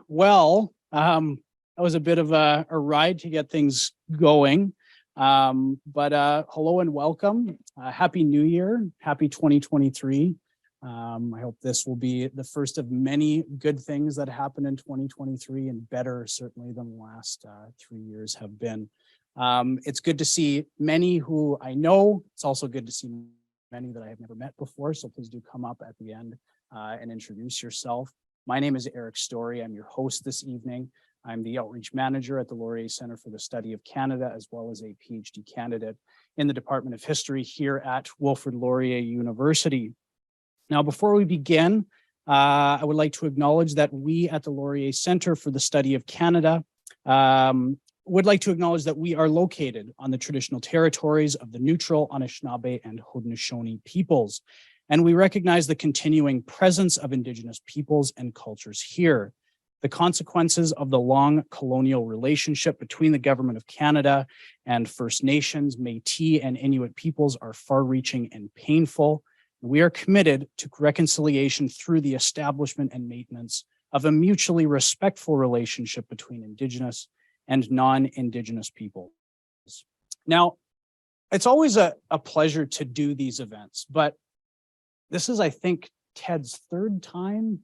That was a bit of a ride to get things going. But hello and welcome. Happy New Year. Happy 2023. I hope this will be the first of many good things that happen in 2023 and better certainly than the last 3 years have been. It's good to see many who I know. It's also good to see many that I have never met before. So please do come up at the end and introduce yourself. My name is Eric Story. I'm your host this evening. I'm the outreach manager at the Laurier Centre for the Study of Canada, as well as a PhD candidate in the Department of History here at Wilfrid Laurier University. Now, before we begin, I would like to acknowledge that we at the Laurier Centre for the Study of Canada would like to acknowledge that we are located on the traditional territories of the neutral Anishinaabe and Haudenosaunee peoples, and we recognize the continuing presence of Indigenous peoples and cultures here. The consequences of the long colonial relationship between the Government of Canada and First Nations, Métis, and Inuit peoples are far-reaching and painful. We are committed to reconciliation through the establishment and maintenance of a mutually respectful relationship between Indigenous and non-Indigenous peoples. Now, it's always a pleasure to do these events, but this is, I think, Ted's third time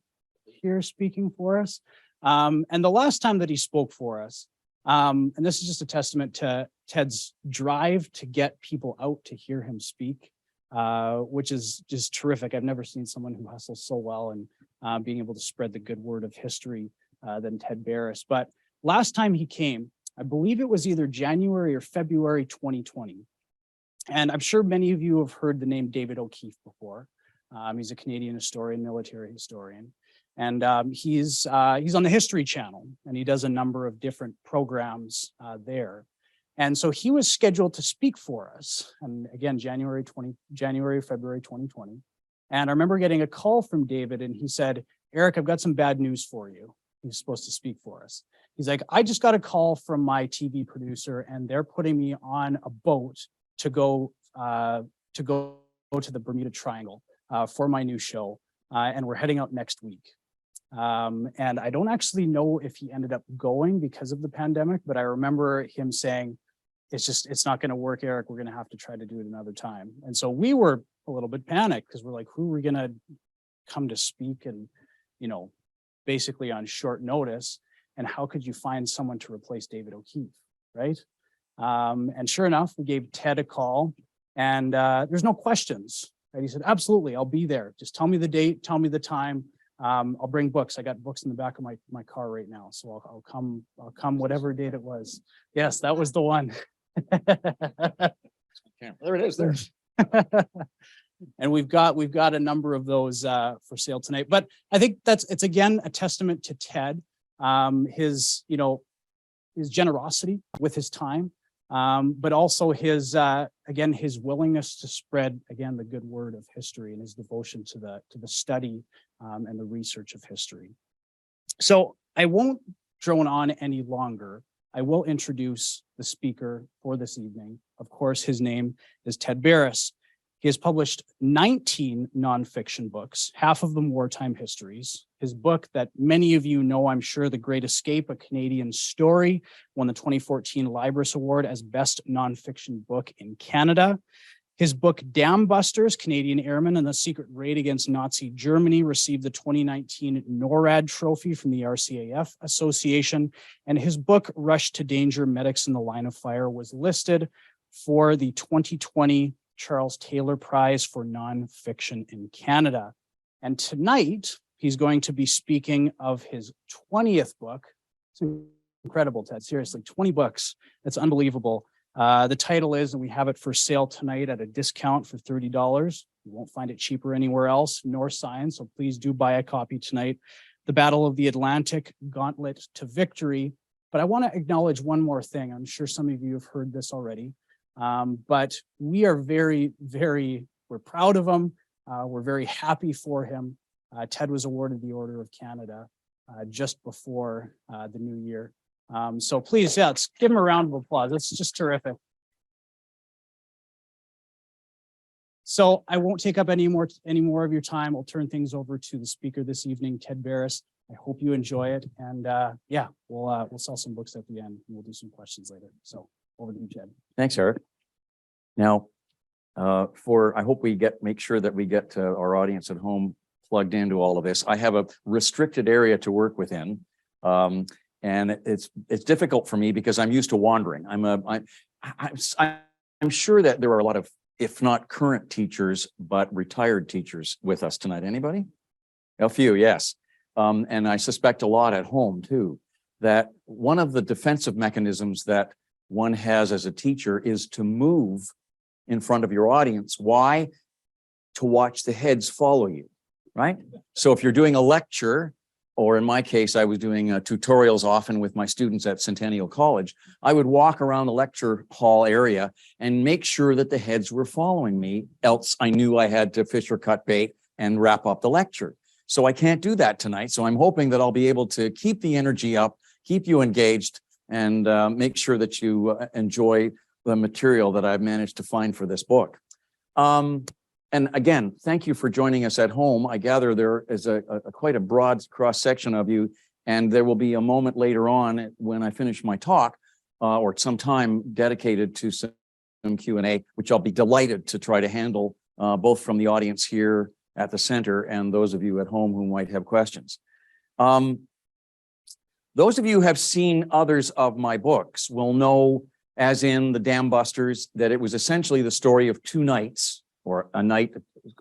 here speaking for us. And the last time that he spoke for us, and this is just a testament to Ted's drive to get people out to hear him speak, which is just terrific. I've never seen someone who hustles so well and being able to spread the good word of history than Ted Barris. But last time he came, I believe it was either January or February 2020. And I'm sure many of you have heard the name David O'Keefe before. He's a Canadian historian, military historian. And he's on the History Channel, and he does a number of different programs there. And so he was scheduled to speak for us, and again, February 2020. And I remember getting a call from David, and he said, "Eric, I've got some bad news for you." He was supposed to speak for us. He's like, "I just got a call from my TV producer, and they're putting me on a boat to go to the Bermuda Triangle for my new show, and we're heading out next week." And I don't actually know if he ended up going because of the pandemic, but I remember him saying, it's not going to work, Eric. We're going to have to try to do it another time. And so we were a little bit panicked because we're like, who are we going to come to speak and, basically on short notice? And how could you find someone to replace David O'Keefe, right? And sure enough, we gave Ted a call, and there's no questions, right? He said, absolutely, I'll be there. Just tell me the date, tell me the time. I'll bring books. I got books in the back of my car right now. So I'll come whatever date it was. Yes, that was the one. There it is there. And we've got a number of those for sale tonight. But I think it's again a testament to Ted, his generosity with his time, but also his willingness to spread the good word of history and his devotion to the study and the research of history. So I won't drone on any longer. I will introduce the speaker for this evening. Of course, his name is Ted Barris. He has published 19 nonfiction books, half of them wartime histories. His book that many of you know, I'm sure, The Great Escape, A Canadian Story, won the 2014 Libris Award as Best Nonfiction Book in Canada. His book, Dam Busters, Canadian Airmen and the Secret Raid Against Nazi Germany, received the 2019 NORAD Trophy from the RCAF Association. And his book, Rush to Danger, Medics in the Line of Fire, was listed for the 2020 Charles Taylor Prize for Nonfiction in Canada. And tonight, he's going to be speaking of his 20th book. It's incredible, Ted, seriously, 20 books. That's unbelievable. The title is, and we have it for sale tonight at a discount for $30. You won't find it cheaper anywhere else, nor signed, so please do buy a copy tonight. The Battle of the Atlantic, Gauntlet to Victory. But I want to acknowledge one more thing. I'm sure some of you have heard this already, but we are we're proud of him. We're very happy for him. Ted was awarded the Order of Canada just before the new year. So please, let's give him a round of applause. It's just terrific. So I won't take up any more of your time. I'll turn things over to the speaker this evening, Ted Barris. I hope you enjoy it. And yeah, we'll sell some books at the end, and we'll do some questions later. So over to you, Jed. Thanks, Eric. Now, I hope make sure that we get our audience at home plugged into all of this. I have a restricted area to work within. And it's difficult for me because I'm used to wandering. I'm sure that there are a lot of, if not current teachers, but retired teachers with us tonight. Anybody? A few, yes. And I suspect a lot at home too, that one of the defensive mechanisms that one has as a teacher is to move in front of your audience. Why? To watch the heads follow you, right? So if you're doing a lecture, or in my case, I was doing tutorials often with my students at Centennial College, I would walk around the lecture hall area and make sure that the heads were following me, else I knew I had to fish or cut bait and wrap up the lecture. So I can't do that tonight. So I'm hoping that I'll be able to keep the energy up, keep you engaged, and make sure that you enjoy the material that I've managed to find for this book. And again, thank you for joining us at home. I gather there is quite a broad cross section of you, and there will be a moment later on when I finish my talk, or some time dedicated to some Q&A, which I'll be delighted to try to handle, both from the audience here at the center and those of you at home who might have questions. Those of you who have seen others of my books will know, as in The Dam Busters, that it was essentially the story of two nights, or a night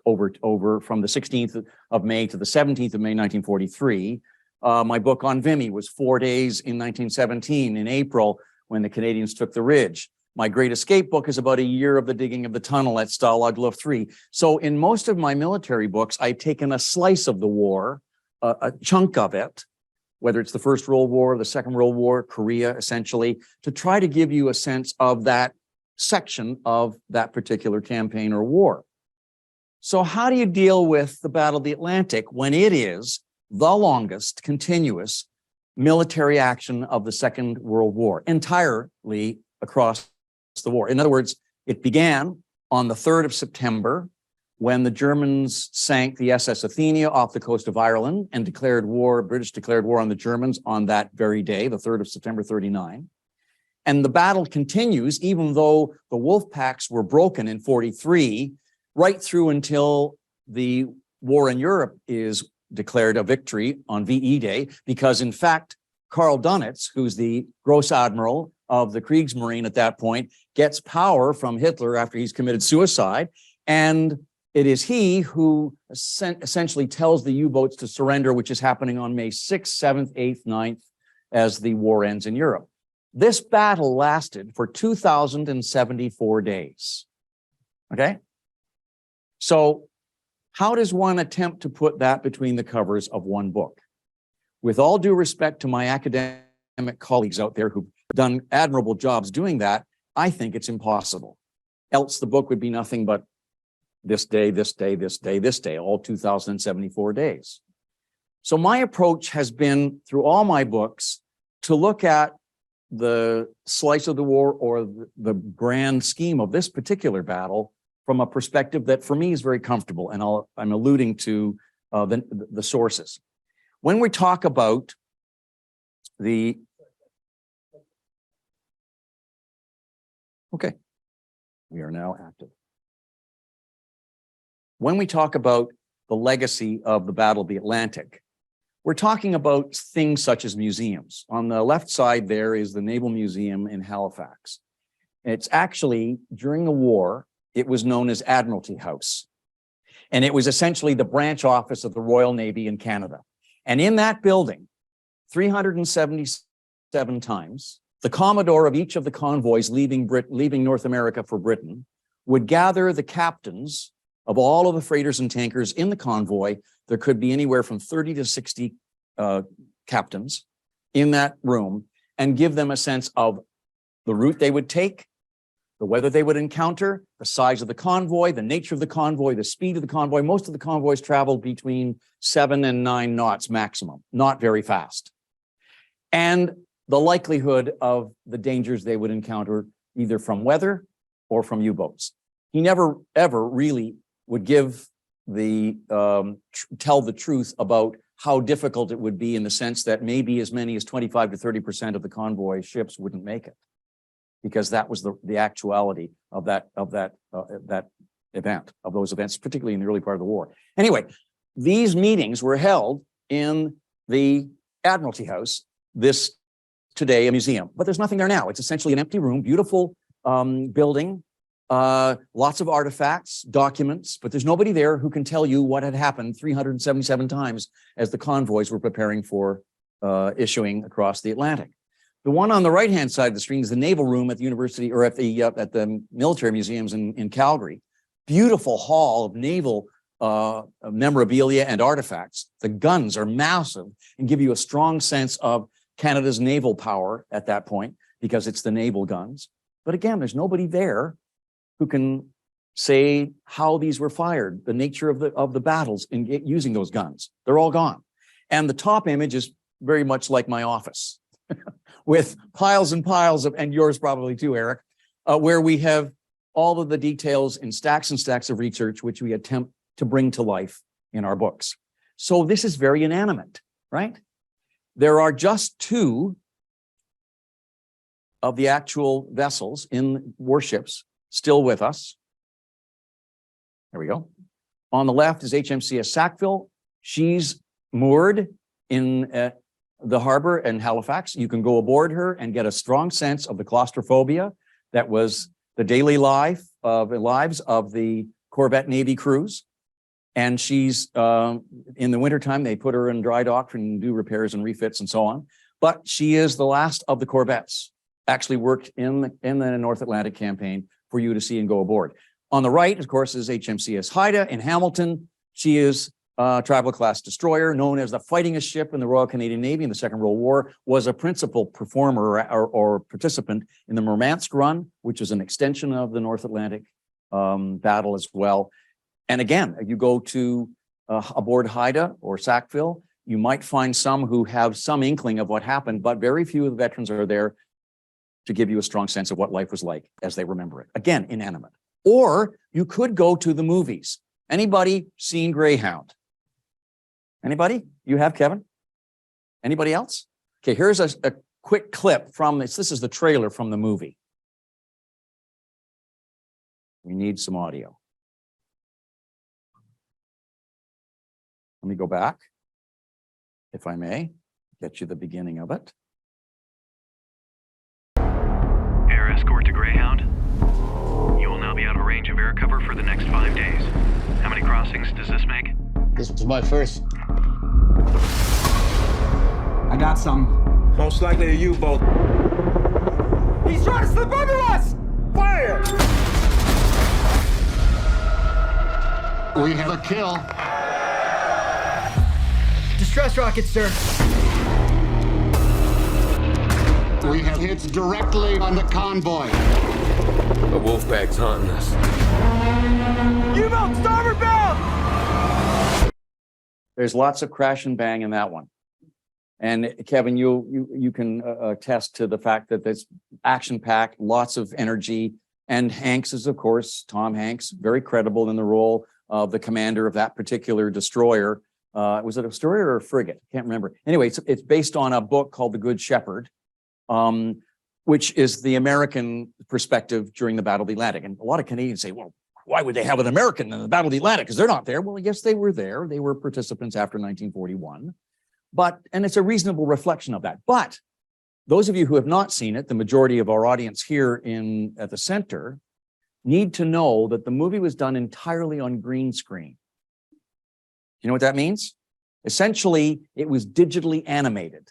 over from the 16th of May to the 17th of May, 1943. My book on Vimy was 4 days in 1917, in April, when the Canadians took the ridge. My Great Escape book is about a year of the digging of the tunnel at Stalag Luft 3. So in most of my military books, I've taken a slice of the war, a chunk of it, whether it's the First World War, the Second World War, Korea, essentially, to try to give you a sense of that section of that particular campaign or war. So how do you deal with the Battle of the Atlantic when it is the longest continuous military action of the Second World War, entirely across the war? In other words, it began on the 3rd of September when the Germans sank the SS Athenia off the coast of Ireland and declared war, British declared war on the Germans on that very day, the 3rd of September, 39. And the battle continues, even though the wolf packs were broken in 43, right through until the war in Europe is declared a victory on VE Day, because in fact, Karl Dönitz, who's the Gross Admiral of the Kriegsmarine at that point, gets power from Hitler after he's committed suicide. And it is he who essentially tells the U-boats to surrender, which is happening on May 6th, 7th, 8th, 9th, as the war ends in Europe. This battle lasted for 2,074 days. Okay? So how does one attempt to put that between the covers of one book? With all due respect to my academic colleagues out there who've done admirable jobs doing that, I think it's impossible. Else the book would be nothing but this day, this day, this day, this day, all 2,074 days. So my approach has been, through all my books, to look at the slice of the war or the grand scheme of this particular battle from a perspective that for me is very comfortable. And I'm alluding to the sources. When we talk about the... Okay, we are now active. When we talk about the legacy of the Battle of the Atlantic, we're talking about things such as museums. On the left side there is the Naval Museum in Halifax. It's actually, during the war, it was known as Admiralty House. And it was essentially the branch office of the Royal Navy in Canada. And in that building, 377 times, the commodore of each of the convoys leaving North America for Britain would gather the captains of all of the freighters and tankers in the convoy. There could be anywhere from 30 to 60 captains in that room, and give them a sense of the route they would take, the weather they would encounter, the size of the convoy, the nature of the convoy, the speed of the convoy. Most of the convoys traveled between 7 and 9 knots maximum, not very fast. And the likelihood of the dangers they would encounter either from weather or from U-boats. He never, ever really would give tell the truth about how difficult it would be in the sense that maybe as many as 25 to 30% of the convoy ships wouldn't make it, because that was the actuality of that event, of those events, particularly in the early part of the war. Anyway, these meetings were held in the Admiralty House, this today a museum, but there's nothing there now. It's essentially an empty room, beautiful building, lots of artifacts, documents, but there's nobody there who can tell you what had happened 377 times as the convoys were preparing for issuing across the Atlantic. The one on the right-hand side of the screen is the naval room at the university, or at the military museums in Calgary. Beautiful hall of naval memorabilia and artifacts. The guns are massive and give you a strong sense of Canada's naval power at that point, because it's the naval guns. But again, there's nobody there who can say how these were fired, the nature of the battles in using those guns. They're all gone. And the top image is very much like my office, with piles and piles of, and yours probably too, Eric, where we have all of the details in stacks and stacks of research, which we attempt to bring to life in our books. So this is very inanimate, right? There are just 2 of the actual vessels in warships still with us. There we go. On the left is HMCS Sackville. She's moored in the harbor in Halifax. You can go aboard her and get a strong sense of the claustrophobia that was the daily lives of the Corvette Navy crews. And she's, in the wintertime, they put her in dry dock and do repairs and refits and so on. But she is the last of the Corvettes, actually worked in the North Atlantic campaign for you to see and go aboard. On the right, of course, is HMCS Haida in Hamilton. She is a travel class destroyer known as the fightingest ship in the Royal Canadian Navy in the Second World War, was a principal performer or participant in the Murmansk run, which is an extension of the North Atlantic battle as well. And again, you go to aboard Haida or Sackville, you might find some who have some inkling of what happened, but very few of the veterans are there to give you a strong sense of what life was like as they remember it. Again, inanimate. Or you could go to the movies. Anybody seen Greyhound? Anybody? You have, Kevin? Anybody else? Okay, here's a quick clip from this. This is the trailer from the movie. We need some audio. Let me go back, if I may, get you the beginning of it. Air escort to Greyhound. You will now be out of range of air cover for the next 5 days. How many crossings does this make? This is my first. I got some. Most likely a U-boat. He's trying to slip under us! Fire! We have a kill. Distress rockets, sir. We have hits directly on the convoy. The Wolfpack's hunting us. U-boat, starboard bound! There's lots of crash and bang in that one. And Kevin, you can attest to the fact that there's action-packed, lots of energy. And Hanks is, of course, Tom Hanks, very credible in the role of the commander of that particular destroyer. Was it a destroyer or a frigate? I can't remember. Anyway, it's based on a book called The Good Shepherd, which is the American perspective during the Battle of the Atlantic. And a lot of Canadians say, well, why would they have an American in the Battle of the Atlantic? Because they're not there. Well, yes, they were there. They were participants after 1941. And it's a reasonable reflection of that. But those of you who have not seen it, the majority of our audience here at the center, need to know that the movie was done entirely on green screen. You know what that means? Essentially, it was digitally animated.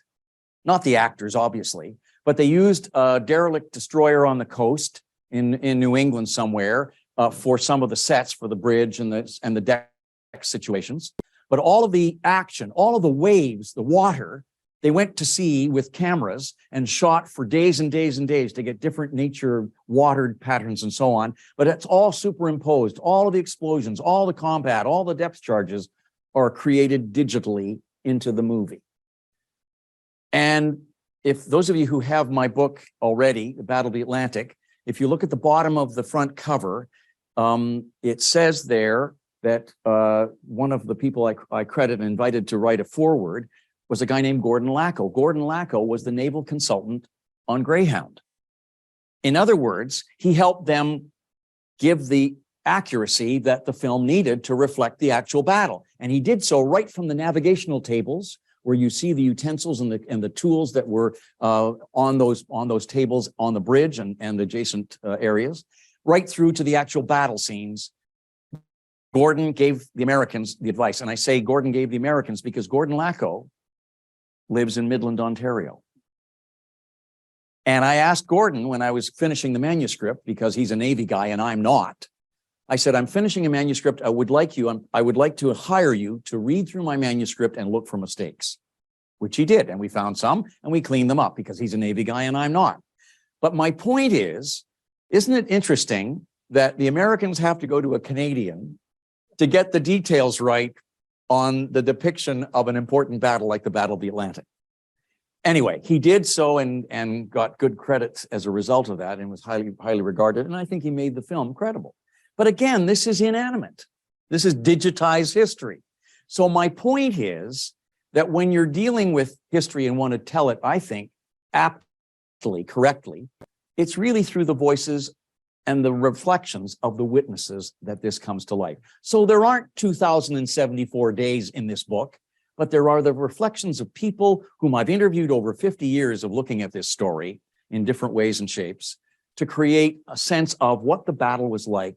Not the actors, obviously, but they used a derelict destroyer on the coast in New England somewhere for some of the sets for the bridge and the deck situations. But all of the action, all of the waves, the water, they went to sea with cameras and shot for days and days and days to get different nature watered patterns and so on. But it's all superimposed. All of the explosions, all the combat, all the depth charges are created digitally into the movie. And if those of you who have my book already, The Battle of the Atlantic, if you look at the bottom of the front cover, it says there that one of the people I credit and invited to write a foreword was a guy named Gordon Laco. Gordon Laco was the naval consultant on Greyhound. In other words, he helped them give the accuracy that the film needed to reflect the actual battle. And he did so right from the navigational tables, where you see the utensils and the tools that were on those tables on the bridge and adjacent areas, right through to the actual battle scenes. Gordon gave the Americans the advice. And I say Gordon gave the Americans because Gordon Laco lives in Midland, Ontario. And I asked Gordon when I was finishing the manuscript, because he's a Navy guy and I'm not, I said, I'm finishing a manuscript. I would like to hire you to read through my manuscript and look for mistakes, which he did. And we found some and we cleaned them up because he's a Navy guy and I'm not. But my point is, isn't it interesting that the Americans have to go to a Canadian to get the details right on the depiction of an important battle like the Battle of the Atlantic? Anyway, he did so and got good credits as a result of that and was highly regarded. And I think he made the film credible. But again, this is inanimate. This is digitized history. So my point is that when you're dealing with history and want to tell it, I think, aptly, correctly, it's really through the voices and the reflections of the witnesses that this comes to life. So there aren't 2,074 days in this book, but there are the reflections of people whom I've interviewed over 50 years of looking at this story in different ways and shapes to create a sense of what the battle was like,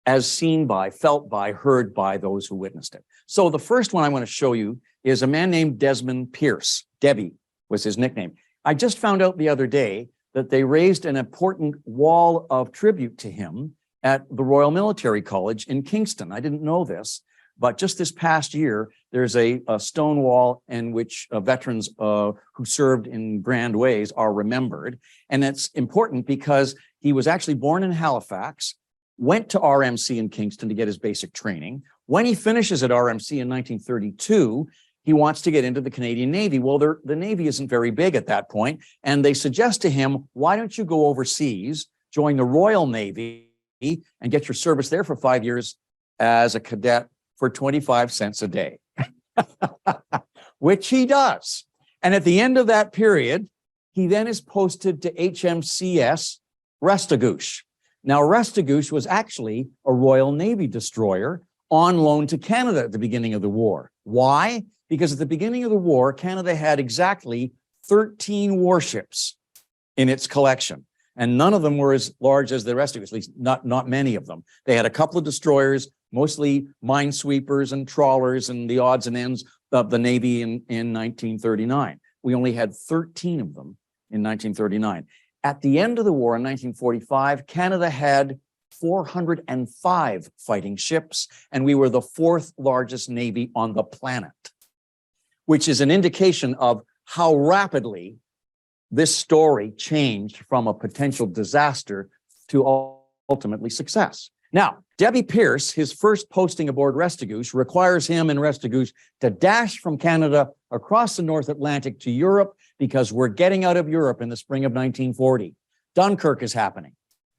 as seen by, felt by, heard by those who witnessed it. So the first one I want to show you is a man named Desmond Pierce. Debbie was his nickname. I just found out the other day that they raised an important wall of tribute to him at the Royal Military College in Kingston. I didn't know this, but just this past year, there's a stone wall in which veterans who served in grand ways are remembered. And it's important because he was actually born in Halifax, went to RMC in Kingston to get his basic training. When he finishes at RMC in 1932, he wants to get into the Canadian Navy. Well, the Navy isn't very big at that point, and they suggest to him, why don't you go overseas, join the Royal Navy, and get your service there for 5 years as a cadet for 25 cents a day, which he does. And at the end of that period, he then is posted to HMCS Restigouche. Now, Restigouche was actually a Royal Navy destroyer on loan to Canada at the beginning of the war. Why? Because at the beginning of the war, Canada had exactly 13 warships in its collection, and none of them were as large as the Restigouche, at least not many of them. They had a couple of destroyers, mostly minesweepers and trawlers and the odds and ends of the Navy in 1939. We only had 13 of them in 1939. At the end of the war in 1945, Canada had 405 fighting ships, and we were the fourth largest Navy on the planet, which is an indication of how rapidly this story changed from a potential disaster to ultimately success. Now, Debbie Pierce, his first posting aboard Restigouche, requires him and Restigouche to dash from Canada across the North Atlantic to Europe because we're getting out of Europe in the spring of 1940. Dunkirk is happening.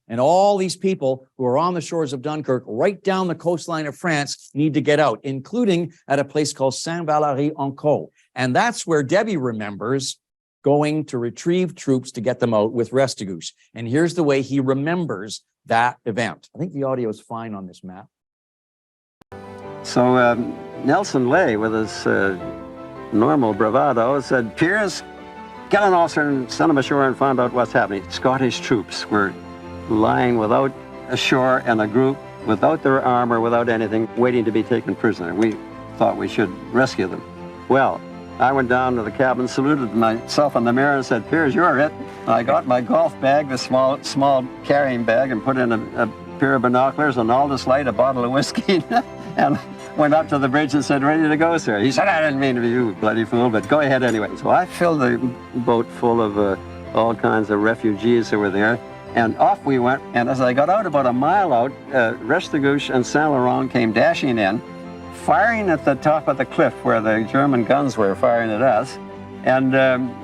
And all these people who are on the shores of Dunkirk, right down the coastline of France, need to get out, including at a place called Saint-Valery-en-Caux. And that's where Debbie remembers going to retrieve troops to get them out with Restigouche. And here's the way he remembers that event. I think the audio is fine on this map. So Nelson Lay, with his normal bravado, said, Piers, get an officer and send him ashore and find out what's happening. Scottish troops were lying without a shore in a group, without their armor, without anything, waiting to be taken prisoner. We thought we should rescue them. Well, I went down to the cabin, saluted myself in the mirror and said, Piers, you're it. I got my golf bag, the small carrying bag, and put in a pair of binoculars, an Aldous Light, a bottle of whiskey, and went up to the bridge and said, ready to go, sir. He said, I didn't mean to be you, bloody fool, but go ahead anyway. So I filled the boat full of all kinds of refugees who were there, and off we went. And as I got out about a mile out, Restigouche and Saint Laurent came dashing in, firing at the top of the cliff where the German guns were firing at us. And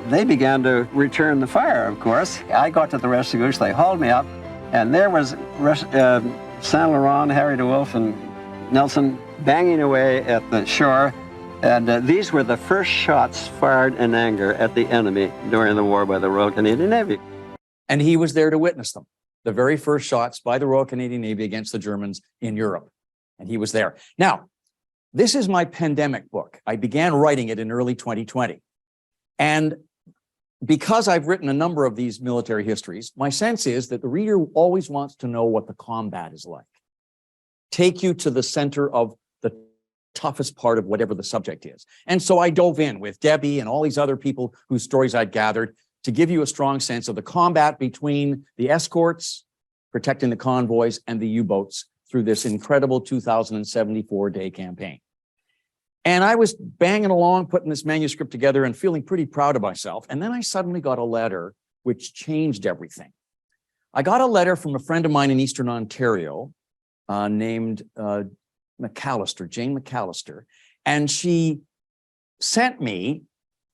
they began to return the fire, of course. I got to the Restigouche, they hauled me up, and there was Saint Laurent, Harry de Wolf, and Nelson banging away at the shore. And these were the first shots fired in anger at the enemy during the war by the Royal Canadian Navy. And he was there to witness them. The very first shots by the Royal Canadian Navy against the Germans in Europe. And he was there. Now, this is my pandemic book. I began writing it in early 2020. And because I've written a number of these military histories, my sense is that the reader always wants to know what the combat is like. Take you to the center of the toughest part of whatever the subject is. And so I dove in with Debbie and all these other people whose stories I'd gathered to give you a strong sense of the combat between the escorts, protecting the convoys, and the U-boats through this incredible 2,074-day campaign. And I was banging along, putting this manuscript together and feeling pretty proud of myself. And then I suddenly got a letter which changed everything. I got a letter from a friend of mine in Eastern Ontario named McAllister, Jane McAllister. And she sent me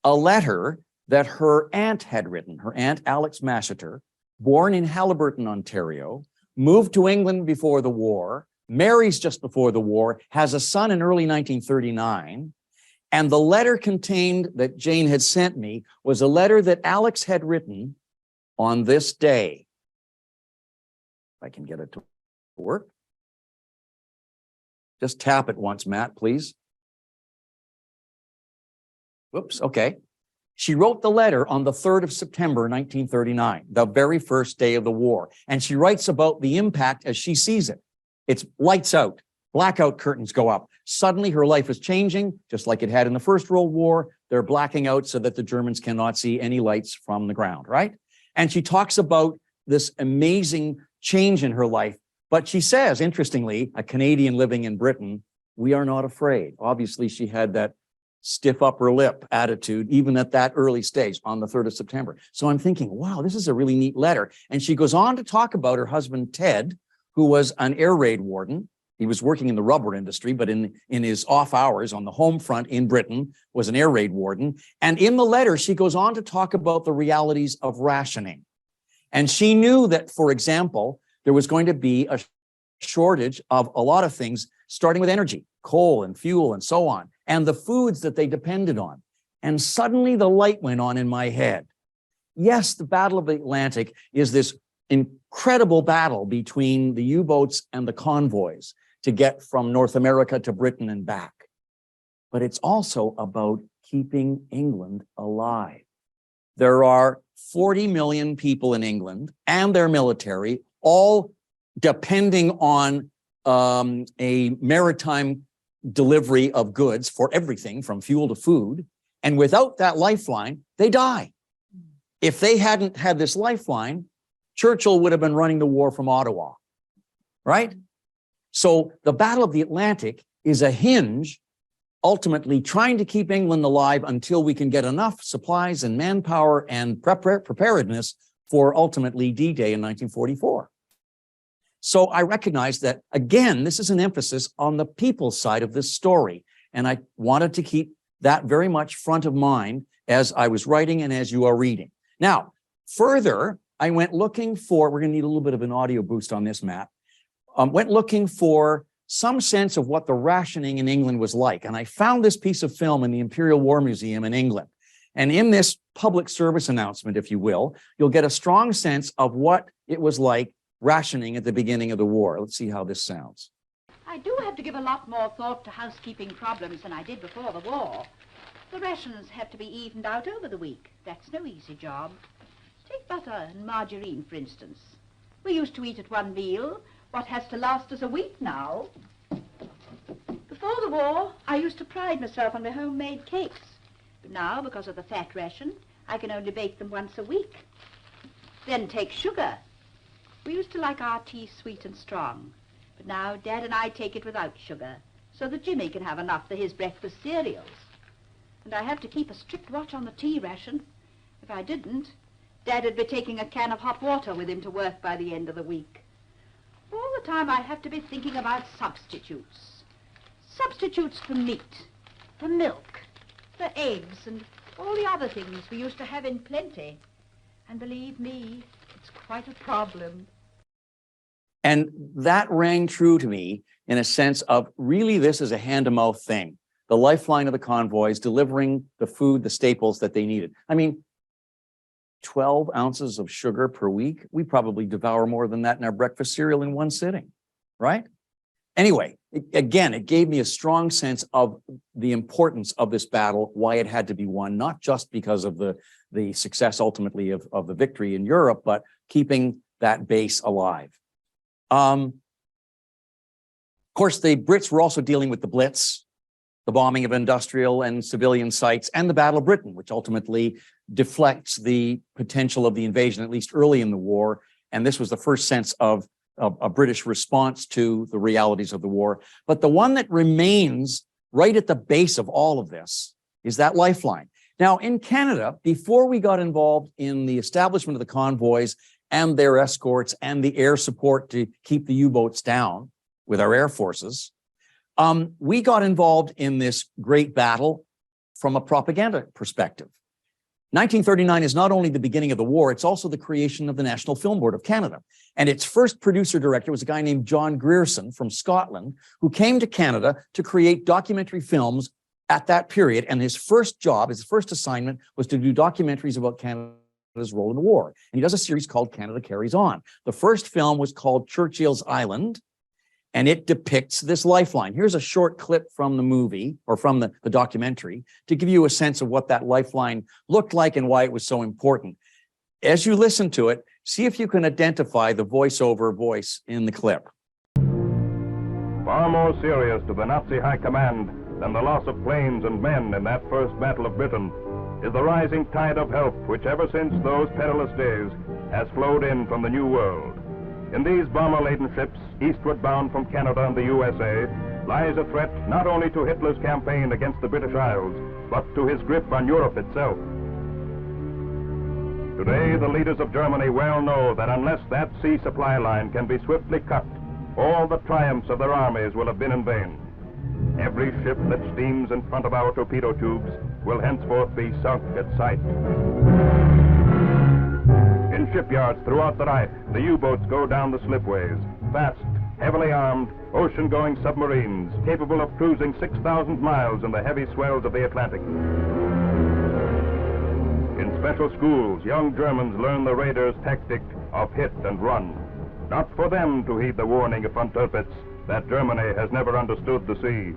a letter that her aunt had written, her aunt Alex Masheter, born in Haliburton, Ontario, moved to England before the war, marries just before the war, has a son in early 1939. And the letter contained that Jane had sent me was a letter that Alex had written on this day. If I can get it to work. Just tap it once, Matt, please. Whoops, okay. She wrote the letter on the 3rd of September, 1939, the very first day of the war. And she writes about the impact as she sees it. It's lights out, blackout curtains go up. Suddenly her life is changing, just like it had in the First World War. They're blacking out so that the Germans cannot see any lights from the ground, right? And she talks about this amazing change in her life. But she says, interestingly, a Canadian living in Britain, we are not afraid. Obviously, she had that stiff upper lip attitude, even at that early stage on the 3rd of September. So I'm thinking, wow, this is a really neat letter. And she goes on to talk about her husband, Ted, who was an air raid warden. He was working in the rubber industry, but in his off hours on the home front in Britain was an air raid warden. And in the letter, she goes on to talk about the realities of rationing. And she knew that, for example, there was going to be a shortage of a lot of things, starting with energy, coal and fuel and so on, and the foods that they depended on. And suddenly the light went on in my head. Yes, the Battle of the Atlantic is this incredible battle between the U-boats and the convoys to get from North America to Britain and back. But it's also about keeping England alive. There are 40 million people in England and their military, all depending on a maritime delivery of goods for everything from fuel to food. And without that lifeline, they die. If they hadn't had this lifeline, Churchill would have been running the war from Ottawa, right? So the Battle of the Atlantic is a hinge, ultimately trying to keep England alive until we can get enough supplies and manpower and preparedness for ultimately D-Day in 1944. So I recognize that, again, this is an emphasis on the people's side of this story. And I wanted to keep that very much front of mind as I was writing and as you are reading. Now, further, I went looking for, we're going to need a little bit of an audio boost on this, Matt. Went looking for some sense of what the rationing in England was like. And I found this piece of film in the Imperial War Museum in England. And in this public service announcement, if you will, you'll get a strong sense of what it was like rationing at the beginning of the war. Let's see how this sounds. I do have to give a lot more thought to housekeeping problems than I did before the war. The rations have to be evened out over the week. That's no easy job. Take butter and margarine, for instance. We used to eat at one meal what has to last us a week now. Before the war, I used to pride myself on my homemade cakes. But now, because of the fat ration, I can only bake them once a week. Then take sugar. We used to like our tea sweet and strong, but now Dad and I take it without sugar, so that Jimmy can have enough for his breakfast cereals. And I have to keep a strict watch on the tea ration. If I didn't, Dad'd be taking a can of hot water with him to work by the end of the week. All the time I have to be thinking about substitutes. Substitutes for meat, for milk, for eggs, and all the other things we used to have in plenty. And believe me, it's quite a problem. And that rang true to me in a sense of really this is a hand-to-mouth thing. The lifeline of the convoys delivering the food, the staples that they needed. I mean, 12 ounces of sugar per week. We probably devour more than that in our breakfast cereal in one sitting, right? Anyway, again, it gave me a strong sense of the importance of this battle, why it had to be won, not just because of the success ultimately of the victory in Europe, but keeping that base alive. Of course, the Brits were also dealing with the Blitz, the bombing of industrial and civilian sites, and the Battle of Britain, which ultimately deflects the potential of the invasion, at least early in the war. And this was the first sense of a British response to the realities of the war. But the one that remains right at the base of all of this is that lifeline. Now, in Canada, before we got involved in the establishment of the convoys and their escorts and the air support to keep the U-boats down with our air forces, we got involved in this great battle from a propaganda perspective. 1939 is not only the beginning of the war, it's also the creation of the National Film Board of Canada. And its first producer-director was a guy named John Grierson from Scotland, who came to Canada to create documentary films at that period. And his first job, his first assignment, was to do documentaries about Canada's role in the war. And he does a series called Canada Carries On. The first film was called Churchill's Island, and it depicts this lifeline. Here's a short clip from the movie, or from the documentary, to give you a sense of what that lifeline looked like and why it was so important. As you listen to it, see if you can identify the voiceover voice in the clip. Far more serious to the Nazi high command than the loss of planes and men in that first Battle of Britain is the rising tide of help which ever since those perilous days has flowed in from the New World. In these bomber-laden ships, eastward bound from Canada and the USA, lies a threat not only to Hitler's campaign against the British Isles, but to his grip on Europe itself. Today, the leaders of Germany well know that unless that sea supply line can be swiftly cut, all the triumphs of their armies will have been in vain. Every ship that steams in front of our torpedo tubes will henceforth be sunk at sight. In shipyards throughout the Reich, the U-boats go down the slipways, fast, heavily armed, ocean-going submarines capable of cruising 6,000 miles in the heavy swells of the Atlantic. In special schools, young Germans learn the raiders' tactic of hit and run. Not for them to heed the warning of von Tirpitz that Germany has never understood the sea.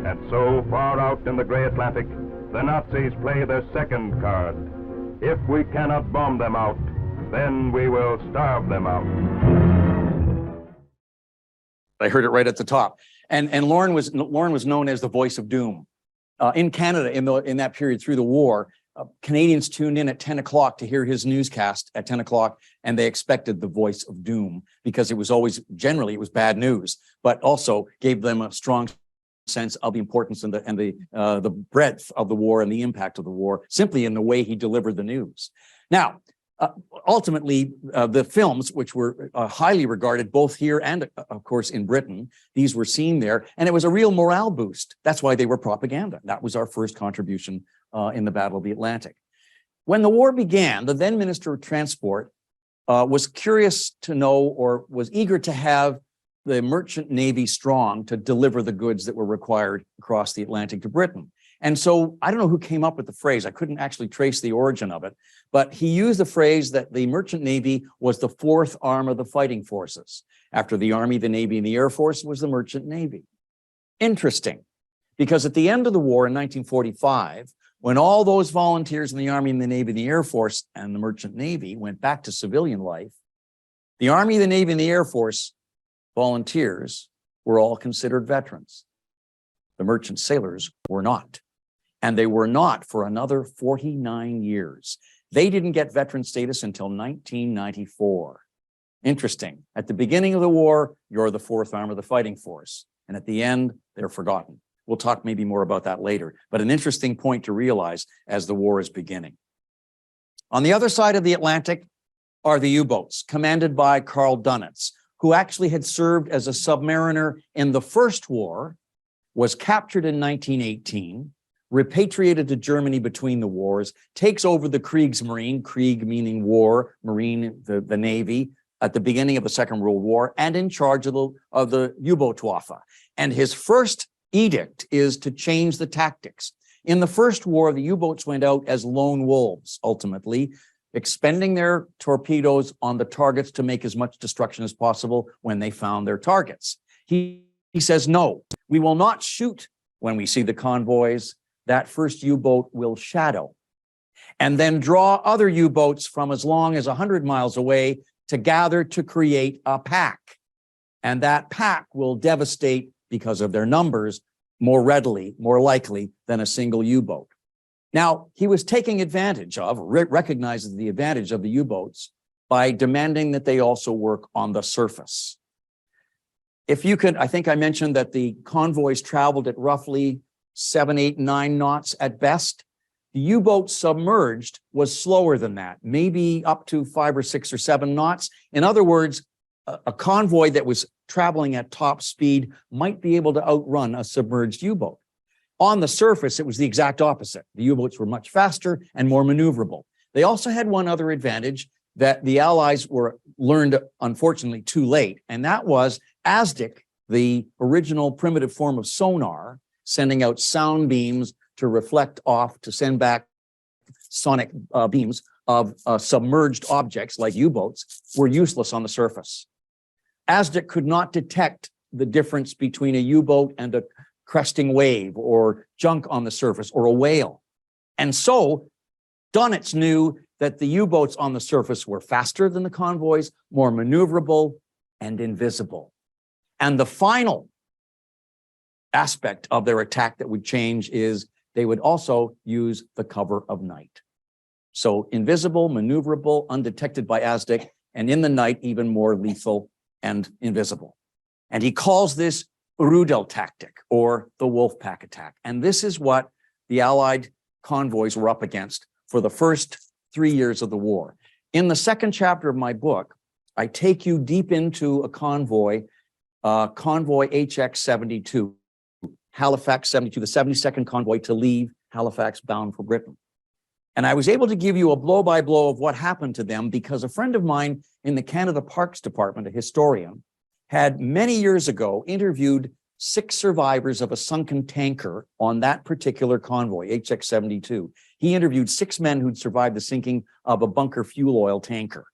And so, far out in the gray Atlantic, the Nazis play their second card. If we cannot bomb them out, then we will starve them out. I heard it right at the top. And Lorne was known as the voice of doom. In Canada, in that period through the war, Canadians tuned in at 10 o'clock to hear his newscast at 10 o'clock, and they expected the voice of doom because it was always, generally, it was bad news, but also gave them a strong sense of the importance and the breadth of the war and the impact of the war, simply in the way he delivered the news. Now, ultimately, the films, which were highly regarded both here and, of course, in Britain, these were seen there, and it was a real morale boost. That's why they were propaganda. That was our first contribution in the Battle of the Atlantic. When the war began, the then Minister of Transport was curious to know, or was eager to have, the merchant navy strong to deliver the goods that were required across the Atlantic to Britain. And so I don't know who came up with the phrase. I couldn't actually trace the origin of it, but he used the phrase that the merchant navy was the fourth arm of the fighting forces. After the Army, the Navy, and the Air Force was the merchant navy. Interesting, because at the end of the war in 1945, when all those volunteers in the Army and the Navy and the Air Force and the merchant navy went back to civilian life, the Army, the Navy, and the Air Force volunteers were all considered veterans. The merchant sailors were not. And they were not for another 49 years. They didn't get veteran status until 1994. Interesting. At the beginning of the war, you're the fourth arm of the fighting force. And at the end, they're forgotten. We'll talk maybe more about that later. But an interesting point to realize as the war is beginning. On the other side of the Atlantic are the U-boats, commanded by Karl Dönitz, who actually had served as a submariner in the first war, was captured in 1918, repatriated to Germany between the wars, takes over the Kriegsmarine, Krieg meaning war, Marine, the Navy, at the beginning of the Second World War and in charge of the U-Boot-Waffe. And his first edict is to change the tactics. In the First War, the U-boats went out as lone wolves, ultimately, expending their torpedoes on the targets to make as much destruction as possible when they found their targets. He says, no, we will not shoot when we see the convoys. That first U-boat will shadow and then draw other U-boats from as long as 100 miles away to gather to create a pack. And that pack will devastate, because of their numbers, more readily, more likely than a single U-boat. Now, he was taking advantage of, recognizes the advantage of the U-boats by demanding that they also work on the surface. If you could, I think I mentioned that the convoys traveled at roughly 7, 8, 9 knots at best. The U-boat submerged was slower than that, maybe up to 5 or 6 or 7 knots. In other words, a convoy that was traveling at top speed might be able to outrun a submerged U-boat. On the surface, it was the exact opposite. The U-boats were much faster and more maneuverable. They also had one other advantage that the Allies learned, unfortunately, too late, and that was ASDIC, the original primitive form of sonar, sending out sound beams to reflect off to send back sonic beams of submerged objects like U-boats, were useless on the surface. ASDIC could not detect the difference between a U-boat and a cresting wave or junk on the surface or a whale. And so Donitz knew that the U-boats on the surface were faster than the convoys, more maneuverable, and invisible. And the final aspect of their attack that would change is they would also use the cover of night. So invisible, maneuverable, undetected by ASDIC, and in the night, even more lethal and invisible. And he calls this Rudel tactic, or the wolf pack attack. And this is what the Allied convoys were up against for the first 3 years of the war. In the second chapter of my book, I take you deep into a convoy, convoy HX-72, Halifax 72, the 72nd convoy to leave Halifax bound for Britain. And I was able to give you a blow-by-blow of what happened to them because a friend of mine in the Canada Parks Department, a historian, had many years ago interviewed 6 survivors of a sunken tanker on that particular convoy, HX-72. He interviewed 6 men who'd survived the sinking of a bunker fuel oil tanker.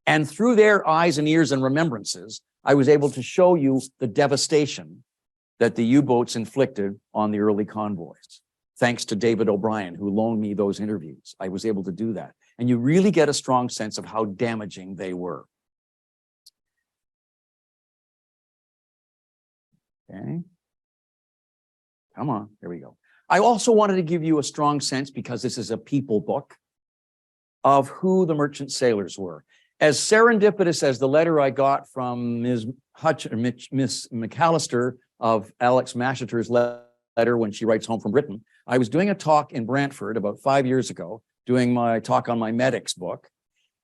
And through their eyes and ears and remembrances, I was able to show you the devastation that the U-boats inflicted on the early convoys. Thanks to David O'Brien, who loaned me those interviews, I was able to do that. And you really get a strong sense of how damaging they were. Okay. Come on, here we go. I also wanted to give you a strong sense, because this is a people book, of who the merchant sailors were. As serendipitous as the letter I got from Miss McAllister of Alex Masheter's letter when she writes home from Britain, I was doing a talk in Brantford about 5 years ago, doing my talk on my medics book.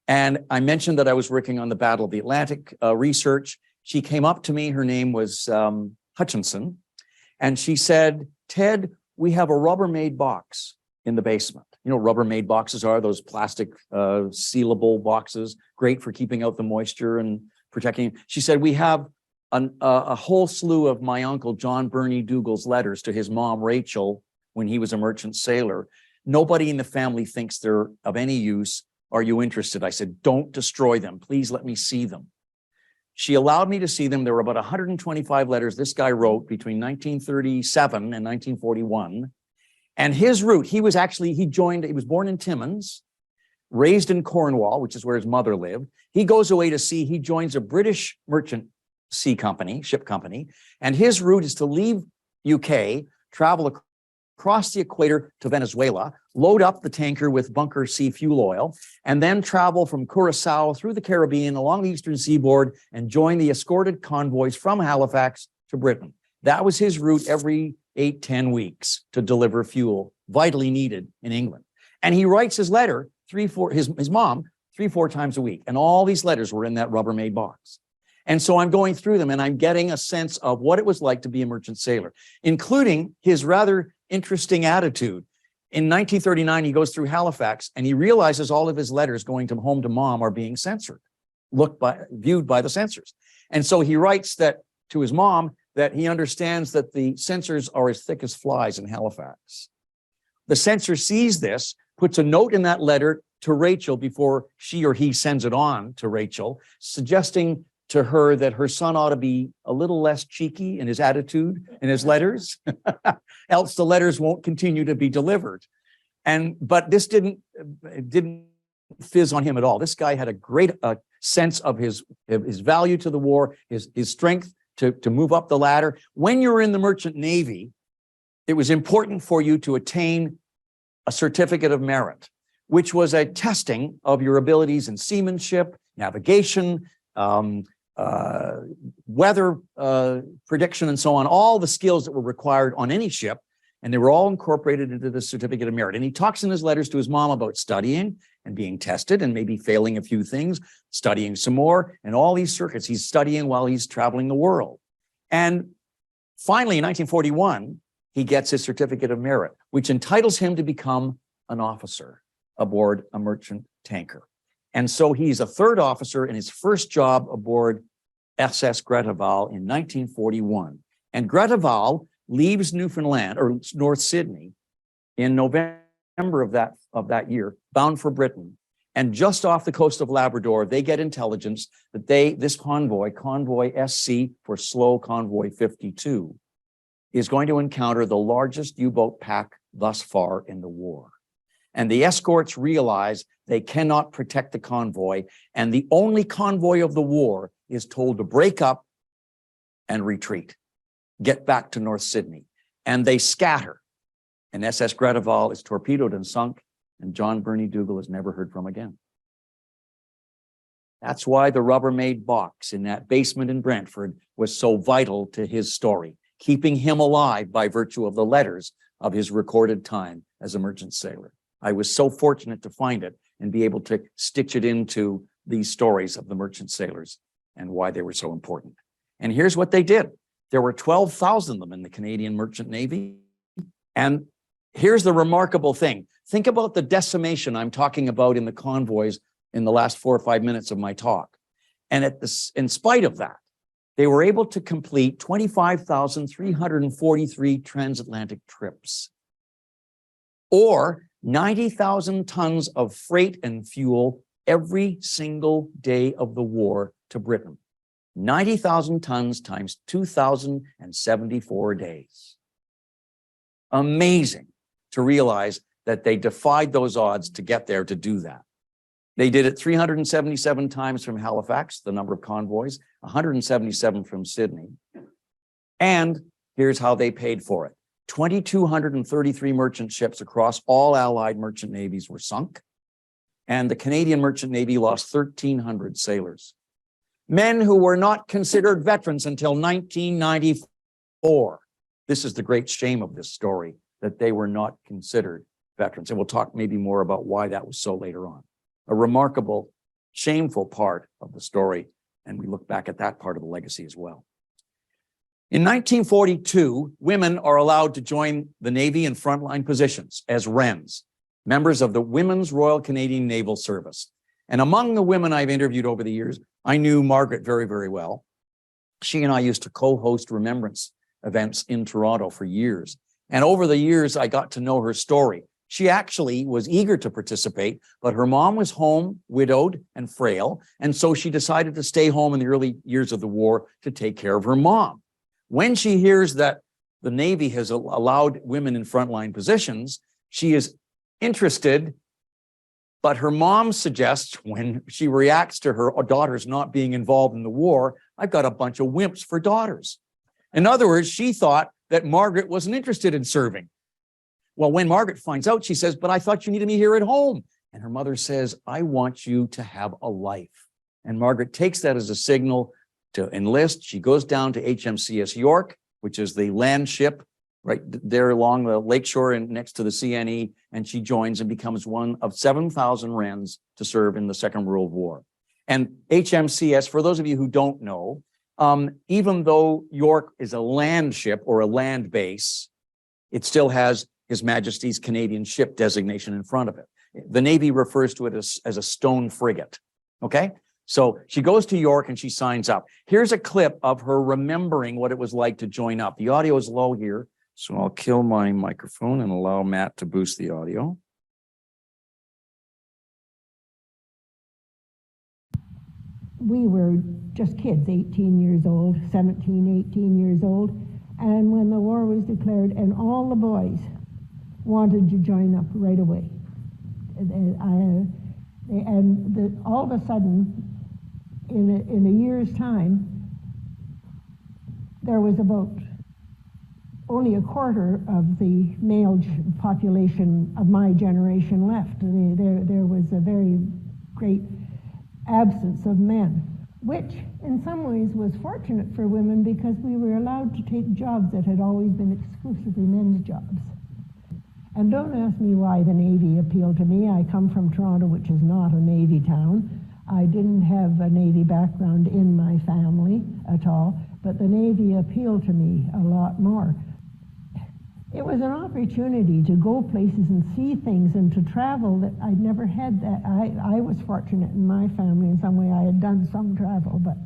And I mentioned that I was working on the Battle of the Atlantic research. She came up to me, her name was Hutchinson, and she said, Ted, we have a Rubbermaid box in the basement. You know, Rubbermaid boxes are those plastic sealable boxes, great for keeping out the moisture and protecting. She said, we have a whole slew of my uncle, John Burney Dougal's letters to his mom, Rachel, when he was a merchant sailor. Nobody in the family thinks they're of any use. Are you interested? I said, don't destroy them. Please let me see them. She allowed me to see them. There were about 125 letters this guy wrote between 1937 and 1941. And his route, he was born in Timmins, raised in Cornwall, which is where his mother lived. He goes away to sea. He joins a British merchant ship company. And his route is to leave UK, travel across the equator to Venezuela, load up the tanker with bunker C fuel oil, and then travel from Curacao through the Caribbean along the eastern seaboard and join the escorted convoys from Halifax to Britain. That was his route every 8-10 weeks to deliver fuel, vitally needed in England. And he writes his letter, his mom, 3-4 times a week. And all these letters were in that Rubbermaid box. And so I'm going through them and I'm getting a sense of what it was like to be a merchant sailor, including his rather interesting attitude. In 1939, he goes through Halifax and he realizes all of his letters going home to mom are being censored. viewed by the censors. And so he writes that to his mom that he understands that the censors are as thick as flies in Halifax. The censor sees this, puts a note in that letter to Rachel before she or he sends it on to Rachel, suggesting to her that her son ought to be a little less cheeky in his attitude in his letters, else the letters won't continue to be delivered. But this didn't fizz on him at all. This guy had a great sense of his value to the war, his strength to move up the ladder. When you're in the Merchant Navy, it was important for you to attain a certificate of merit, which was a testing of your abilities in seamanship, navigation, weather prediction, and so on, all the skills that were required on any ship, and they were all incorporated into the certificate of merit. And he talks in his letters to his mom about studying and being tested and maybe failing a few things, studying some more, and all these circuits he's studying while he's traveling the world. And finally, in 1941, he gets his certificate of merit, which entitles him to become an officer aboard a merchant tanker. And so he's a third officer in his first job aboard SS Gretaval in 1941. And Gretaval leaves Newfoundland or North Sydney in November of that year, bound for Britain. And just off the coast of Labrador, they get intelligence that this convoy SC for slow convoy 52, is going to encounter the largest U-boat pack thus far in the war. And the escorts realize they cannot protect the convoy, and the only convoy of the war is told to break up and retreat, get back to North Sydney. And they scatter, and SS Gretaval is torpedoed and sunk, and John Birney Dougal is never heard from again. That's why the Rubbermaid box in that basement in Brantford was so vital to his story, keeping him alive by virtue of the letters of his recorded time as a merchant sailor. I was so fortunate to find it and be able to stitch it into these stories of the merchant sailors and why they were so important. And here's what they did. There were 12,000 of them in the Canadian Merchant Navy. And here's the remarkable thing. Think about the decimation I'm talking about in the convoys in the last 4 or 5 minutes of my talk. And in spite of that, they were able to complete 25,343 transatlantic trips, or 90,000 tons of freight and fuel every single day of the war to Britain. 90,000 tons times 2,074 days. Amazing to realize that they defied those odds to get there to do that. They did it 377 times from Halifax, the number of convoys, 177 from Sydney. And here's how they paid for it. 2,233 merchant ships across all Allied merchant navies were sunk, and the Canadian Merchant Navy lost 1,300 sailors. Men who were not considered veterans until 1994. This is the great shame of this story, that they were not considered veterans. And we'll talk maybe more about why that was so later on. A remarkable, shameful part of the story, and we look back at that part of the legacy as well. In 1942, women are allowed to join the Navy in frontline positions as Wrens, members of the Women's Royal Canadian Naval Service. And among the women I've interviewed over the years, I knew Margaret very, very well. She and I used to co-host remembrance events in Toronto for years. And over the years, I got to know her story. She actually was eager to participate, but her mom was home, widowed and frail. And so she decided to stay home in the early years of the war to take care of her mom. When she hears that the Navy has allowed women in frontline positions, she is interested, but her mom suggests, when she reacts to her daughters not being involved in the war, I've got a bunch of wimps for daughters. In other words, she thought that Margaret wasn't interested in serving. Well, when Margaret finds out, she says, but I thought you needed me here at home. And her mother says, I want you to have a life. And Margaret takes that as a signal to enlist. She goes down to HMCS York, which is the land ship right there along the lakeshore and next to the CNE, and she joins and becomes one of 7,000 Wrens to serve in the Second World War. And HMCS, for those of you who don't know, even though York is a land ship or a land base, it still has His Majesty's Canadian Ship designation in front of it. The Navy refers to it as a stone frigate, okay? So she goes to York and she signs up. Here's a clip of her remembering what it was like to join up. The audio is low here, so I'll kill my microphone and allow Matt to boost the audio. We were just kids, 18 years old, 17, 18 years old. And when the war was declared, and all the boys wanted to join up right away. All of a sudden, in a year's time, there was about only a quarter of the male population of my generation left. There was a very great absence of men, which in some ways was fortunate for women because we were allowed to take jobs that had always been exclusively men's jobs. And don't ask me why the Navy appealed to me. I come from Toronto, which is not a Navy town. I didn't have a Navy background in my family at all, but the Navy appealed to me a lot more. It was an opportunity to go places and see things and to travel that I'd never had. That I was fortunate in my family in some way. I had done some travel, but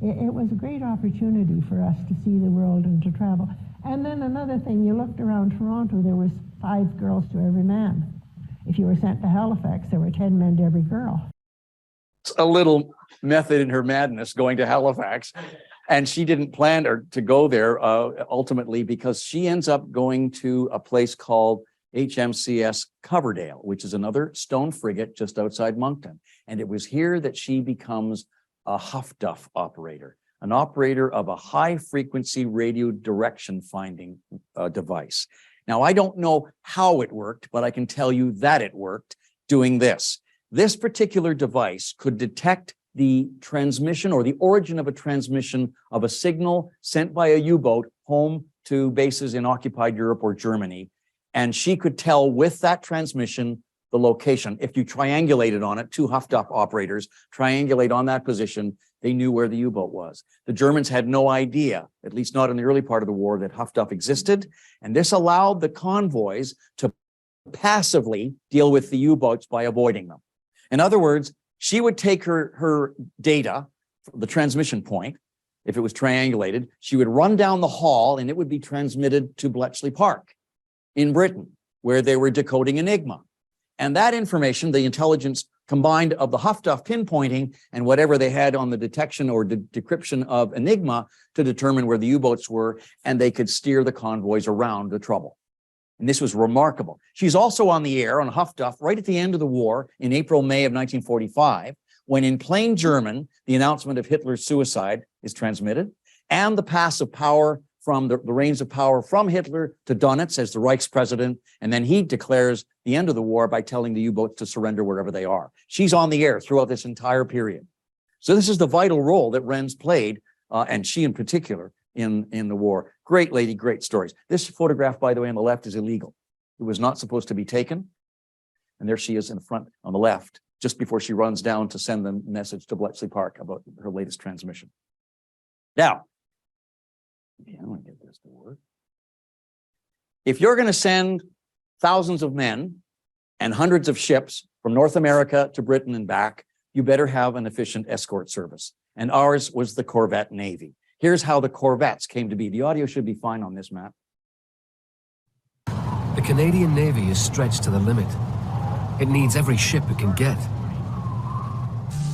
it was a great opportunity for us to see the world and to travel. And then another thing, you looked around Toronto, there was 5 girls to every man. If you were sent to Halifax, there were 10 men to every girl. It's a little method in her madness going to Halifax. And she didn't plan to go there ultimately because she ends up going to a place called HMCS Coverdale, which is another stone frigate just outside Moncton. And it was here that she becomes a Huff Duff operator, an operator of a high frequency radio direction finding device. Now, I don't know how it worked, but I can tell you that it worked doing this. This particular device could detect the transmission or the origin of a transmission of a signal sent by a U-boat home to bases in occupied Europe or Germany. And she could tell with that transmission the location. If you triangulated on it, 2 Huff Duff operators triangulate on that position, they knew where the U-boat was. The Germans had no idea, at least not in the early part of the war, that Huff Duff existed. And this allowed the convoys to passively deal with the U-boats by avoiding them. In other words, she would take her data, the transmission point, if it was triangulated, she would run down the hall and it would be transmitted to Bletchley Park in Britain, where they were decoding Enigma. And that information, the intelligence combined of the Huff Duff pinpointing and whatever they had on the detection or decryption of Enigma to determine where the U-boats were, and they could steer the convoys around the trouble. And this was remarkable. She's also on the air on Huff Duff right at the end of the war in April, May of 1945, when in plain German, the announcement of Hitler's suicide is transmitted and the pass of power from the reins of power from Hitler to Donitz as the Reich's president. And then he declares the end of the war by telling the U-boats to surrender wherever they are. She's on the air throughout this entire period. So this is the vital role that Wren's played, and she in particular, in the war. Great lady, great stories. This photograph, by the way, on the left is illegal. It was not supposed to be taken. And there she is in the front on the left, just before she runs down to send the message to Bletchley Park about her latest transmission. Now, I want to get this to work. If you're going to send thousands of men and hundreds of ships from North America to Britain and back, you better have an efficient escort service. And ours was the Corvette Navy. Here's how the Corvettes came to be. The audio should be fine on this map. The Canadian Navy is stretched to the limit. It needs every ship it can get.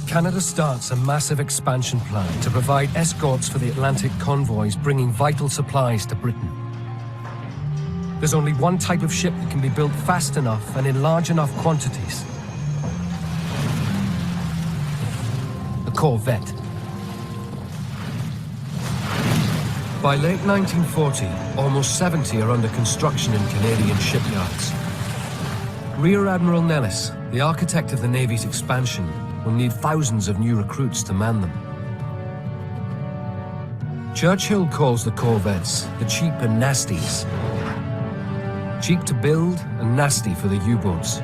Canada starts a massive expansion plan to provide escorts for the Atlantic convoys bringing vital supplies to Britain. There's only one type of ship that can be built fast enough and in large enough quantities. A Corvette. By late 1940, almost 70 are under construction in Canadian shipyards. Rear Admiral Nellis, the architect of the Navy's expansion, will need thousands of new recruits to man them. Churchill calls the Corvettes the cheap and nasties. Cheap to build and nasty for the U-boats.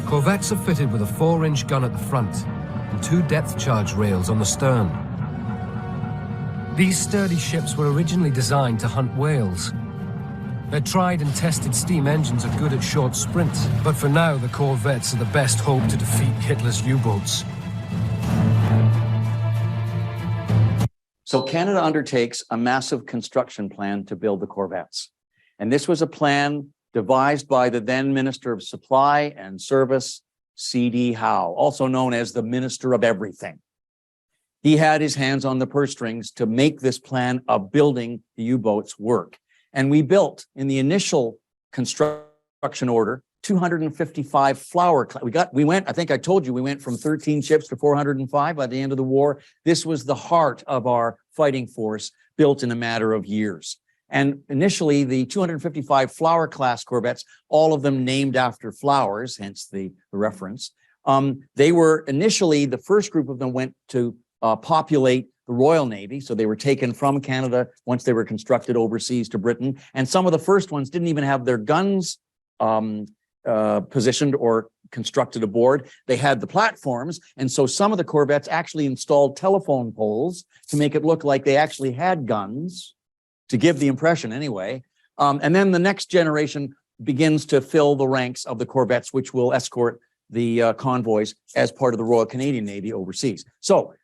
Corvettes are fitted with a 4-inch gun at the front and 2 depth charge rails on the stern. These sturdy ships were originally designed to hunt whales. Their tried and tested steam engines are good at short sprints, but for now the corvettes are the best hope to defeat Hitler's U-boats. So Canada undertakes a massive construction plan to build the corvettes. And this was a plan devised by the then Minister of Supply and Service, C.D. Howe, also known as the Minister of Everything. He had his hands on the purse strings to make this plan of building the U-boats work. And we built, in the initial construction order, 255 flower. We went, I think I told you, we went from 13 ships to 405 by the end of the war. This was the heart of our fighting force, built in a matter of years. And initially, the 255 flower class corvettes, all of them named after flowers, hence the reference. They were initially, the first group of them went to populate the Royal Navy. So they were taken from Canada once they were constructed overseas to Britain. And some of the first ones didn't even have their guns positioned or constructed aboard. They had the platforms. And so some of the corvettes actually installed telephone poles to make it look like they actually had guns, to give the impression anyway. And then the next generation begins to fill the ranks of the corvettes, which will escort the convoys as part of the Royal Canadian Navy overseas. So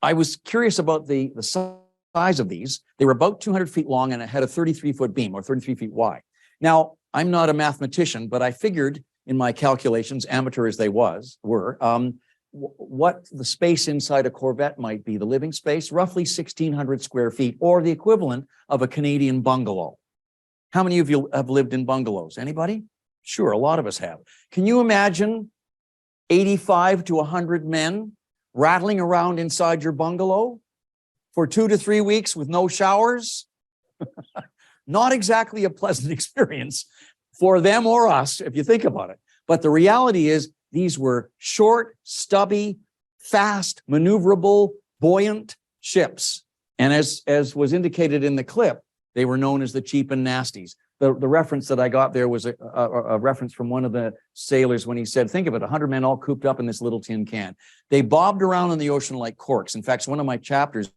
I was curious about the size of these. They were about 200 feet long and it had a 33-foot beam, or 33 feet wide. Now, I'm not a mathematician, but I figured in my calculations, amateur as they were, what the space inside a corvette might be, the living space, roughly 1,600 square feet, or the equivalent of a Canadian bungalow. How many of you have lived in bungalows? Anybody? Sure, a lot of us have. Can you imagine 85 to 100 men rattling around inside your bungalow for 2 to 3 weeks with no showers? Not exactly a pleasant experience for them or us, if you think about it. But the reality is, these were short, stubby, fast, maneuverable, buoyant ships. And as was indicated in the clip, they were known as the cheap and nasties. The reference that I got there was a reference from one of the sailors when he said, think of it, 100 men all cooped up in this little tin can. They bobbed around in the ocean like corks. In fact, one of my chapters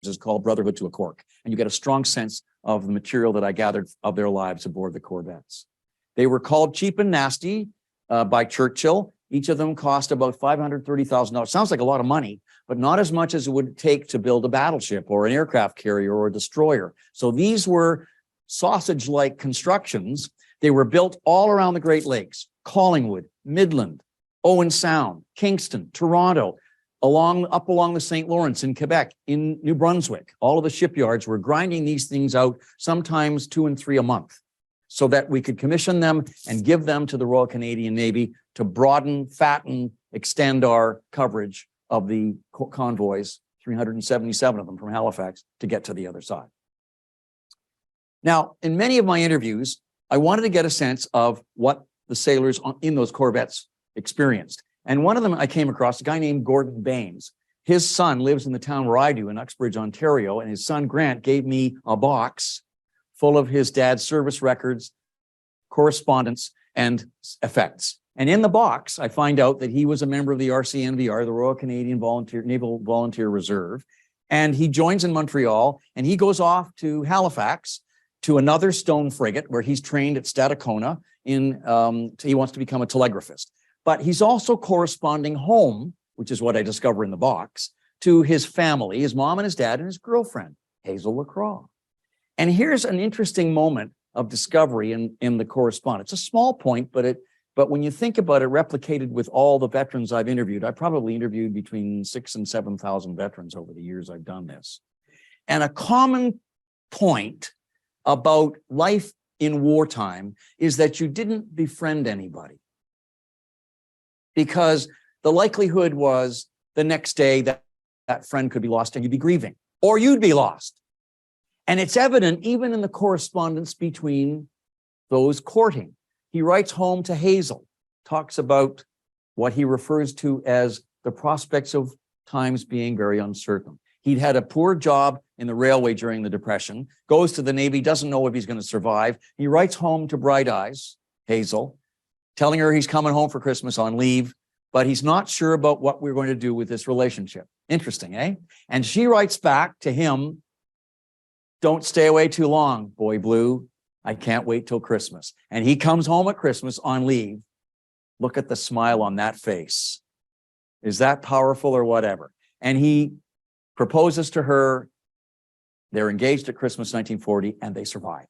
is called Brotherhood to a Cork. And you get a strong sense of the material that I gathered of their lives aboard the corvettes. They were called cheap and nasty by Churchill. Each of them cost about $530,000. Sounds like a lot of money, but not as much as it would take to build a battleship or an aircraft carrier or a destroyer. So these were sausage-like constructions. They were built all around the Great Lakes, Collingwood, Midland, Owen Sound, Kingston, Toronto, up along the St. Lawrence in Quebec, in New Brunswick. All of the shipyards were grinding these things out, sometimes 2 and 3 a month, so that we could commission them and give them to the Royal Canadian Navy to broaden, fatten, extend our coverage of the convoys, 377 of them from Halifax, to get to the other side. Now, in many of my interviews, I wanted to get a sense of what the sailors in those corvettes experienced. And one of them I came across, a guy named Gordon Baines. His son lives in the town where I do, in Uxbridge, Ontario, and his son Grant gave me a box full of his dad's service records, correspondence, and effects. And in the box, I find out that he was a member of the RCNVR, the Royal Canadian Naval Volunteer Reserve, and he joins in Montreal, and he goes off to Halifax to another stone frigate where he's trained at Stadacona. He wants to become a telegraphist. But he's also corresponding home, which is what I discover in the box, to his family, his mom and his dad and his girlfriend, Hazel LaCroix. And here's an interesting moment of discovery in the correspondence. It's a small point, but when you think about it, replicated with all the veterans I've interviewed, I probably interviewed between 6,000 and 7,000 veterans over the years I've done this. And a common point about life in wartime is that you didn't befriend anybody, because the likelihood was the next day that friend could be lost and you'd be grieving, or you'd be lost. And it's evident even in the correspondence between those courting. He writes home to Hazel, talks about what he refers to as the prospects of times being very uncertain. He'd had a poor job in the railway during the Depression, goes to the Navy, doesn't know if he's going to survive. He writes home to Bright Eyes, Hazel, telling her he's coming home for Christmas on leave, but he's not sure about what we're going to do with this relationship. Interesting, eh? And she writes back to him, don't stay away too long, boy blue. I can't wait till Christmas. And he comes home at Christmas on leave. Look at the smile on that face. Is that powerful or whatever? And he proposes to her. They're engaged at Christmas 1940, and they survived.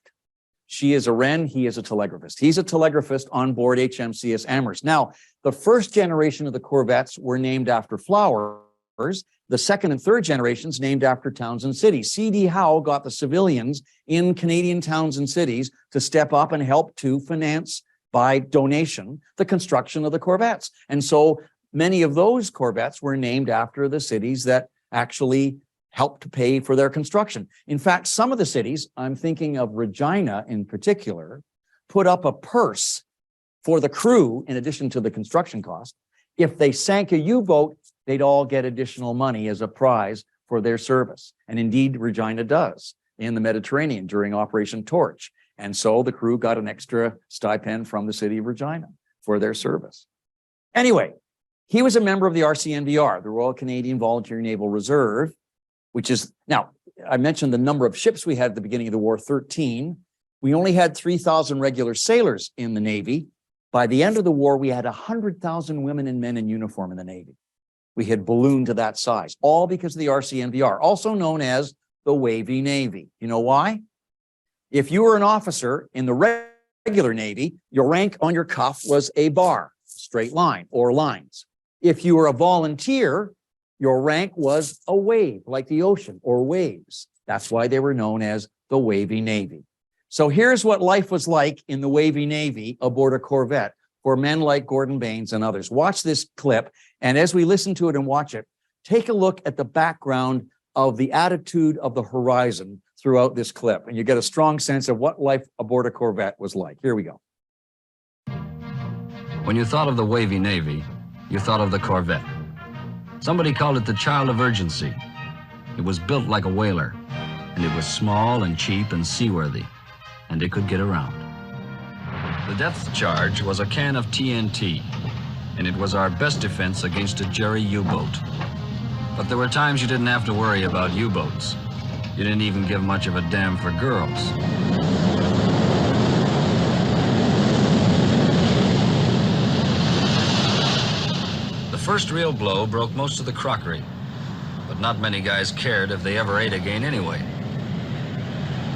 She is a Wren, he is a telegraphist. He's a telegraphist on board HMCS Amherst. Now, the first generation of the corvettes were named after flowers. The second and third generations named after towns and cities. C.D. Howe got the civilians in Canadian towns and cities to step up and help to finance by donation the construction of the corvettes. And so many of those corvettes were named after the cities that actually helped to pay for their construction. In fact, some of the cities, I'm thinking of Regina in particular, put up a purse for the crew in addition to the construction cost. If they sank a U-boat, they'd all get additional money as a prize for their service. And indeed, Regina does in the Mediterranean during Operation Torch. And so the crew got an extra stipend from the city of Regina for their service. Anyway, he was a member of the RCNVR, the Royal Canadian Volunteer Naval Reserve, which is, now, I mentioned the number of ships we had at the beginning of the war, 13. We only had 3,000 regular sailors in the Navy. By the end of the war, we had 100,000 women and men in uniform in the Navy. We had ballooned to that size, all because of the RCNVR, also known as the Wavy Navy. You know why? If you were an officer in the regular Navy, your rank on your cuff was a bar, straight line, or lines. If you were a volunteer, your rank was a wave, like the ocean, or waves. That's why they were known as the Wavy Navy. So here's what life was like in the Wavy Navy aboard a corvette for men like Gordon Baines and others. Watch this clip, and as we listen to it and watch it, take a look at the background of the attitude of the horizon throughout this clip, and you get a strong sense of what life aboard a corvette was like. Here we go. When you thought of the Wavy Navy, you thought of the corvette. Somebody called it the child of urgency. It was built like a whaler, and it was small and cheap and seaworthy, and it could get around. The depth charge was a can of TNT, and it was our best defense against a Jerry U-boat. But there were times you didn't have to worry about U-boats. You didn't even give much of a damn for girls. The first real blow broke most of the crockery, but not many guys cared if they ever ate again anyway.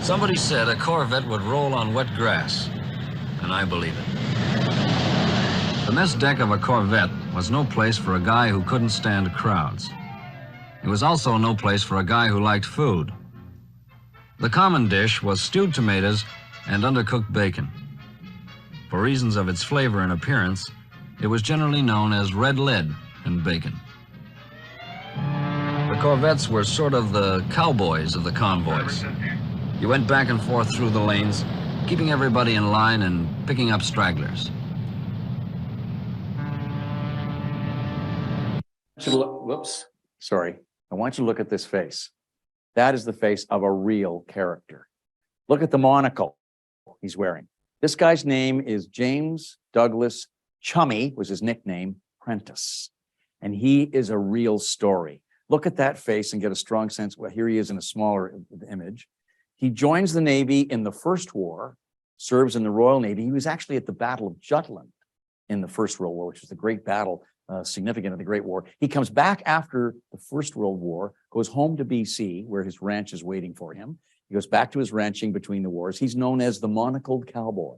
Somebody said a corvette would roll on wet grass, and I believe it. The mess deck of a corvette was no place for a guy who couldn't stand crowds. It was also no place for a guy who liked food. The common dish was stewed tomatoes and undercooked bacon. For reasons of its flavor and appearance, it was generally known as red lead and bacon. The corvettes were sort of the cowboys of the convoys. You went back and forth through the lanes, keeping everybody in line and picking up stragglers. Whoops, sorry. I want you to look at this face. That is the face of a real character. Look at the monocle he's wearing. This guy's name is James Douglas Chummy, was his nickname, Prentice. And he is a real story. Look at that face and get a strong sense. Well, here he is in a smaller image. He joins the Navy in the First War, serves in the Royal Navy. He was actually at the Battle of Jutland in the First World War, which was the great battle, significant of the Great War. He comes back after the First World War, goes home to BC, where his ranch is waiting for him. He goes back to his ranching between the wars. He's known as the monocled cowboy,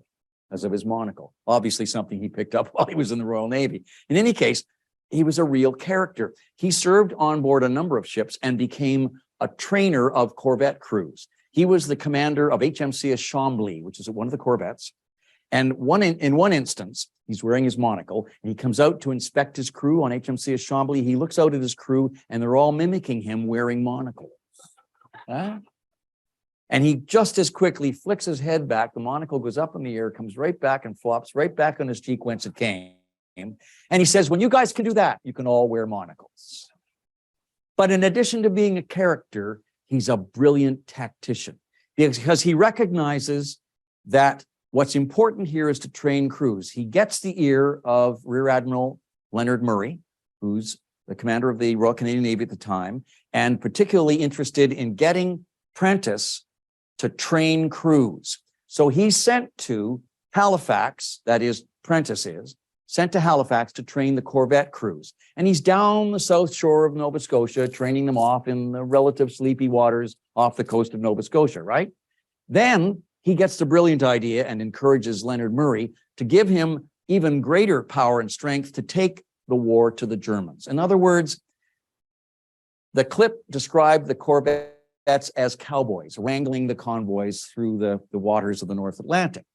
as of his monocle. Obviously something he picked up while he was in the Royal Navy. In any case, he was a real character. He served on board a number of ships and became a trainer of corvette crews. He was the commander of HMCS Chambly, which is one of the corvettes. And in one instance, he's wearing his monocle, and he comes out to inspect his crew on HMCS Chambly. He looks out at his crew, and they're all mimicking him wearing monocles. And he just as quickly flicks his head back. The monocle goes up in the air, comes right back and flops right back on his cheek whence it came. And he says, when you guys can do that, you can all wear monocles. But in addition to being a character, he's a brilliant tactician, because he recognizes that what's important here is to train crews. He gets the ear of Rear Admiral Leonard Murray, who's the commander of the Royal Canadian Navy at the time, and particularly interested in getting Prentice to train crews. So he's sent to Halifax, that is, Prentice is, sent to Halifax to train the corvette crews. And he's down the south shore of Nova Scotia, training them off in the relative sleepy waters off the coast of Nova Scotia, right? Then he gets the brilliant idea and encourages Leonard Murray to give him even greater power and strength to take the war to the Germans. In other words, the clip described the corvettes as cowboys, wrangling the convoys through the waters of the North Atlantic.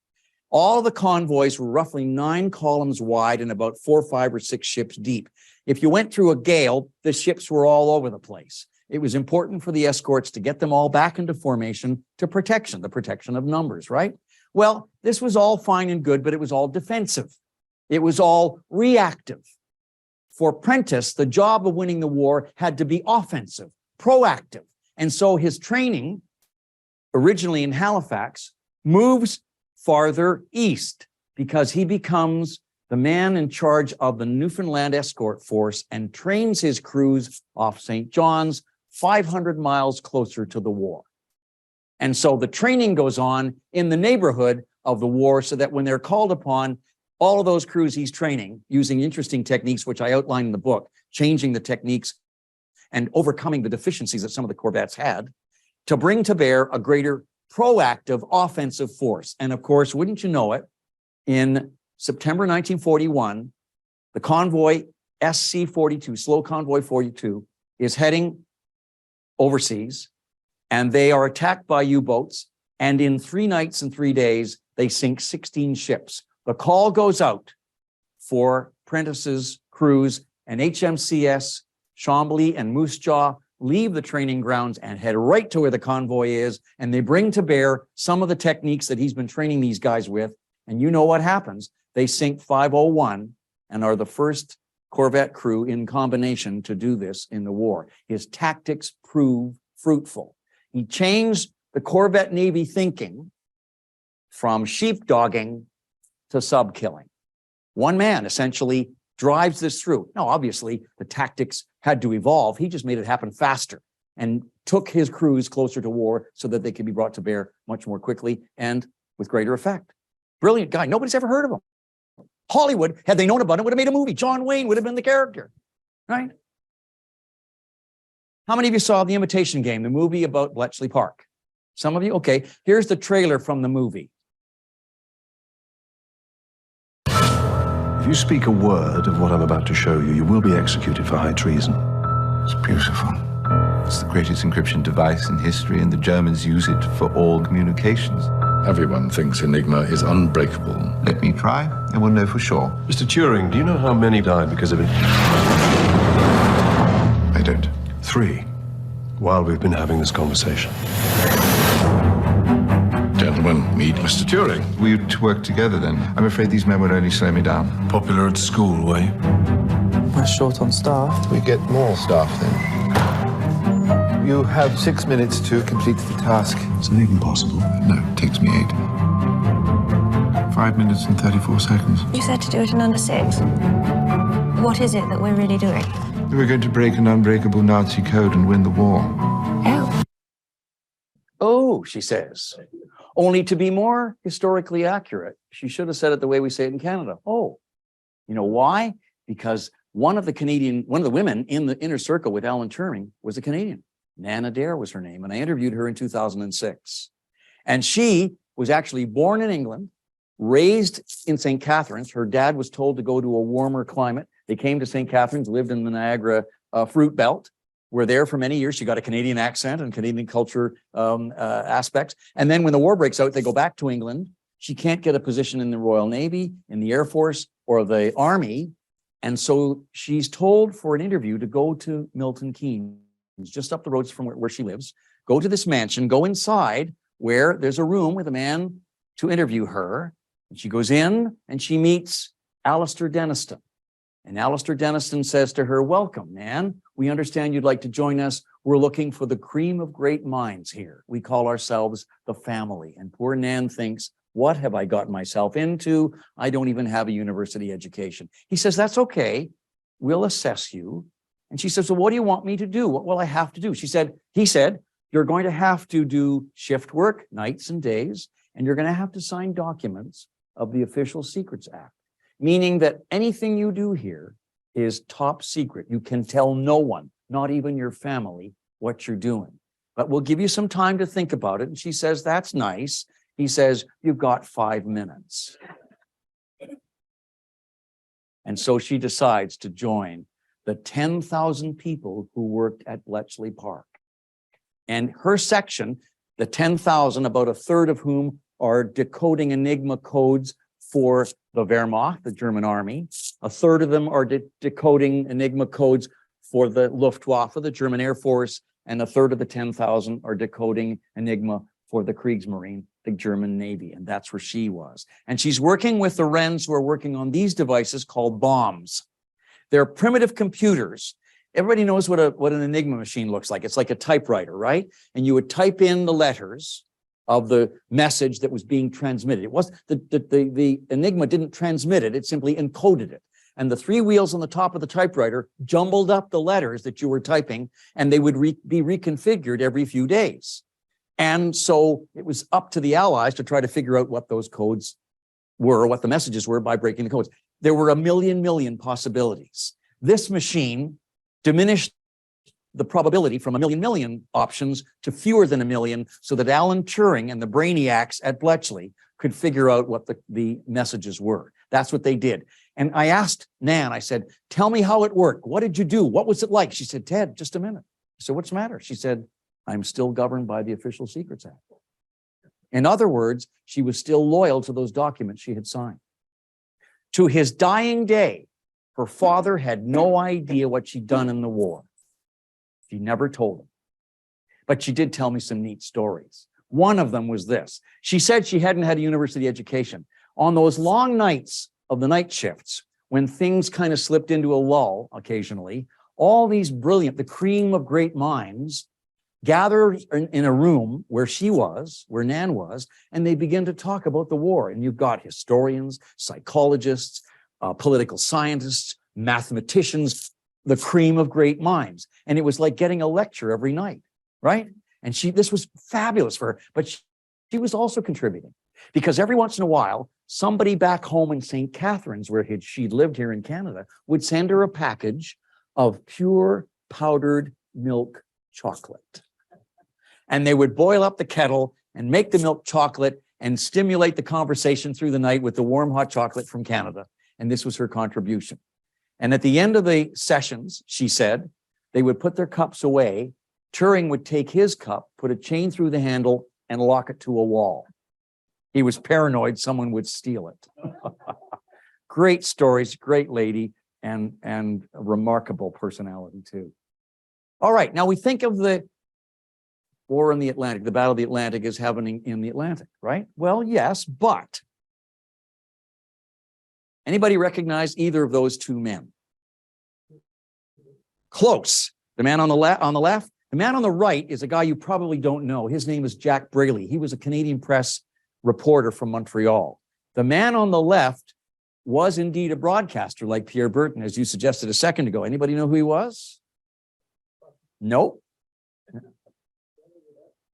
All the convoys were roughly 9 columns wide and about 4, 5, or 6 ships deep. If you went through a gale, the ships were all over the place. It was important for the escorts to get them all back into formation to protection, the protection of numbers, right? Well, this was all fine and good, but it was all defensive. It was all reactive. For Prentice, the job of winning the war had to be offensive, proactive. And so his training, originally in Halifax, moves farther east because he becomes the man in charge of the Newfoundland escort force and trains his crews off St. John's 500 miles closer to the war. And so the training goes on in the neighborhood of the war so that when they're called upon, all of those crews he's training using interesting techniques, which I outline in the book, changing the techniques and overcoming the deficiencies that some of the corvettes had to bring to bear a greater proactive offensive force. And of course, wouldn't you know it, in September 1941, the convoy SC-42, Slow Convoy 42, is heading overseas, and they are attacked by U-boats, and in 3 nights and 3 days, they sink 16 ships. The call goes out for Prentice's crews, and HMCS Chambly and Moose Jaw leave the training grounds and head right to where the convoy is, and they bring to bear some of the techniques that he's been training these guys with. And you know what happens. They sink 501 and are the first corvette crew in combination to do this in the war. His tactics prove fruitful. He changed the corvette Navy thinking from sheepdogging to sub-killing. One man essentially drives this through. Now, obviously, the tactics had to evolve. He just made it happen faster and took his crews closer to war so that they could be brought to bear much more quickly and with greater effect. Brilliant guy. Nobody's ever heard of him. Hollywood, had they known about it, would have made a movie. John Wayne would have been the character, right? How many of you saw The Imitation Game, the movie about Bletchley Park? Some of you? Okay, here's the trailer from the movie. If you speak a word of what I'm about to show you, you will be executed for high treason. It's beautiful. It's the greatest encryption device in history, and the Germans use it for all communications. Everyone thinks Enigma is unbreakable. Let me try, and we'll know for sure. Mr. Turing, do you know how many died because of it? I don't. 3, while we've been having this conversation. Gentlemen, meet Mr. Turing. We used to work together then. I'm afraid these men would only slow me down. Popular at school, were you? We're short on staff. We get more staff then. You have 6 minutes to complete the task. Is it even possible? No, it takes me 8. 5 minutes and 34 seconds. You said to do it in under 6. What is it that we're really doing? We're going to break an unbreakable Nazi code and win the war. Oh. Oh, she says. Only to be more historically accurate, she should have said it the way we say it in Canada. Oh, you know why? Because one of the women in the inner circle with Alan Turing was a Canadian. Nana Dare was her name, and I interviewed her in 2006. And she was actually born in England, raised in St. Catharines. Her dad was told to go to a warmer climate. They came to St. Catharines, lived in the Niagara fruit belt. Were there for many years. She got a Canadian accent and Canadian culture aspects. And then when the war breaks out, they go back to England. She can't get a position in the Royal Navy, in the Air Force, or the Army. And so she's told for an interview to go to Milton Keynes, just up the road from where she lives, go to this mansion, go inside where there's a room with a man to interview her. And she goes in and she meets Alistair Denniston. And Alistair Denniston says to her, "Welcome, Nan. We understand you'd like to join us. We're looking for the cream of great minds here. We call ourselves the family." And poor Nan thinks, what have I gotten myself into? I don't even have a university education. He says, "That's okay. We'll assess you." And she says, "Well, what do you want me to do? What will I have to do?" He said, "You're going to have to do shift work, nights and days. and you're going to have to sign documents of the Official Secrets Act, meaning that anything you do here is top secret. You can tell no one, not even your family, what you're doing. But we'll give you some time to think about it. And she says, that's nice. He says, you've got 5 minutes. And so she decides to join the 10,000 people who worked at Bletchley Park. And her section, the 10,000, about a third of whom are decoding Enigma codes for the Wehrmacht, the German army. A third of them are decoding Enigma codes for the Luftwaffe, the German Air Force, and a third of the 10,000 are decoding Enigma for the Kriegsmarine, the German Navy. And that's where she was. And she's working with the Wrens who are working on these devices called bombs. They're primitive computers. Everybody knows what an Enigma machine looks like. It's like a typewriter, right? And you would type in the letters of the message that was being transmitted. It was the Enigma didn't transmit it, it simply encoded it. And the 3 wheels on the top of the typewriter jumbled up the letters that you were typing, and they would be reconfigured every few days. And so it was up to the Allies to try to figure out what those codes were, what the messages were, by breaking the codes. There were a million possibilities. This machine diminished the probability from a million options to fewer than a million, so that Alan Turing and the brainiacs at Bletchley could figure out what the messages were. That's what they did. And I asked Nan, I said, tell me how it worked. What did you do? What was it like? She said, Ted, just a minute. I said, what's the matter? She said, I'm still governed by the Official Secrets Act. In other words, she was still loyal to those documents she had signed. To his dying day, her father had no idea what she'd done in the war. She never told him. But she did tell me some neat stories. One of them was this. She said she hadn't had a university education. On those long nights of the night shifts, when things kind of slipped into a lull occasionally, all these brilliant, the cream of great minds, gather in a room where she was, where Nan was, and they begin to talk about the war. And you've got historians, psychologists, political scientists, mathematicians, the cream of great minds. And it was like getting a lecture every night, right? And this was fabulous for her, but she was also contributing, because every once in a while, somebody back home in St. Catharines, where she'd lived here in Canada, would send her a package of pure powdered milk chocolate. And they would boil up the kettle and make the milk chocolate and stimulate the conversation through the night with the warm hot chocolate from Canada. And this was her contribution. And at the end of the sessions, she said, they would put their cups away. Turing would take his cup, put a chain through the handle, and lock it to a wall. He was paranoid someone would steal it. Great stories, great lady, and a remarkable personality too. All right, now we think of the war in the Atlantic, the Battle of the Atlantic, as happening in the Atlantic, right? Well, yes, but anybody recognize either of those two men? Close. The man on the left. The man on the right is a guy you probably don't know. His name is Jack Braley. He was a Canadian press reporter from Montreal. The man on the left was indeed a broadcaster like Pierre Burton, as you suggested a second ago. Anybody know who he was? Nope.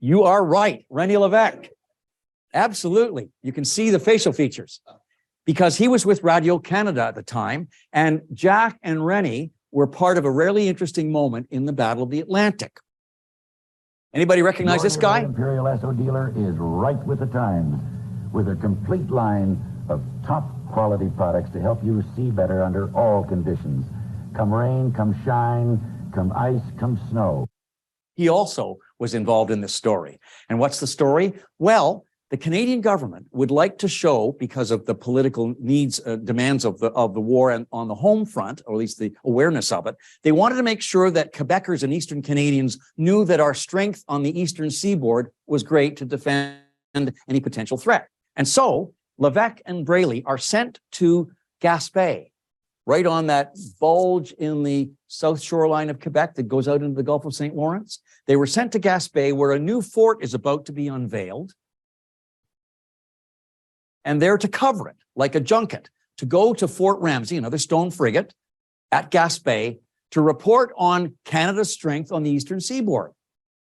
You are right, René Lévesque. Absolutely. You can see the facial features because he was with Radio Canada at the time, and Jack and René were part of a rarely interesting moment in the Battle of the Atlantic. Anybody recognize this guy? Imperial SO dealer is right with the times, with a complete line of top quality products to help you see better under all conditions. Come rain, come shine, come ice, come snow. He also was involved in this story. And what's the story? Well, the Canadian government would like to show, because of the political needs, demands of the war and on the home front, or at least the awareness of it, they wanted to make sure that Quebecers and Eastern Canadians knew that our strength on the Eastern seaboard was great to defend any potential threat. And so Lévesque and Braley are sent to Gaspé, right on that bulge in the south shoreline of Quebec that goes out into the Gulf of St. Lawrence. They were sent to Gaspé, where a new fort is about to be unveiled. And they're to cover it like a junket, to go to Fort Ramsay, another stone frigate, at Gaspé, to report on Canada's strength on the eastern seaboard.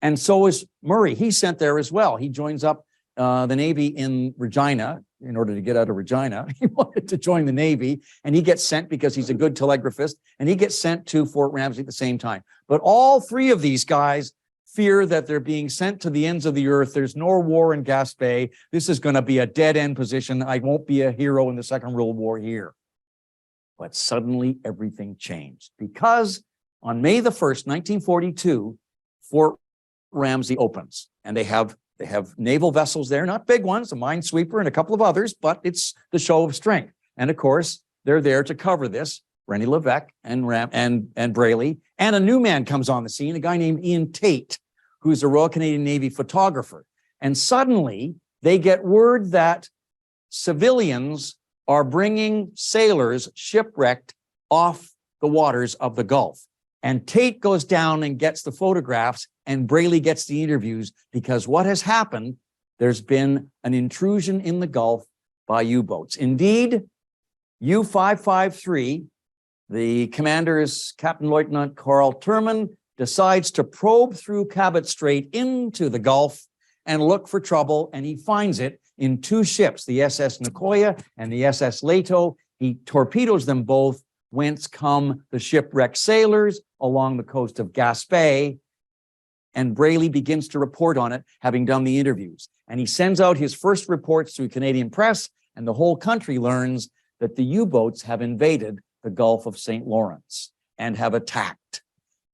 And so is Murray. He's sent there as well. He joins up the Navy in Regina in order to get out of Regina. He wanted to join the Navy, and he gets sent because he's a good telegraphist, and he gets sent to Fort Ramsey at the same time. But all three of these guys fear that they're being sent to the ends of the earth. There's no war in Gaspé. This is going to be a dead-end position. I won't be a hero in the Second World War here. But suddenly everything changed because on May the 1st, 1942, Fort Ramsey opens, and they have naval vessels there, not big ones, a minesweeper and a couple of others, but it's the show of strength. And of course, they're there to cover this. Rennie Levesque and Braley, and a new man comes on the scene, a guy named Ian Tate, who's a Royal Canadian Navy photographer. And suddenly they get word that civilians are bringing sailors shipwrecked off the waters of the Gulf. And Tate goes down and gets the photographs, and Braley gets the interviews, because what has happened, there's been an intrusion in the Gulf by U-boats. Indeed, U-553, the commander is Captain Lieutenant Carl Turman, decides to probe through Cabot Strait into the Gulf and look for trouble, and he finds it in two ships, the SS Nicoya and the SS Leto. He torpedoes them both, whence come the shipwrecked sailors along the coast of Gaspé, and Braley begins to report on it, having done the interviews. And he sends out his first reports to Canadian press, and the whole country learns that the U-boats have invaded the Gulf of St. Lawrence and have attacked.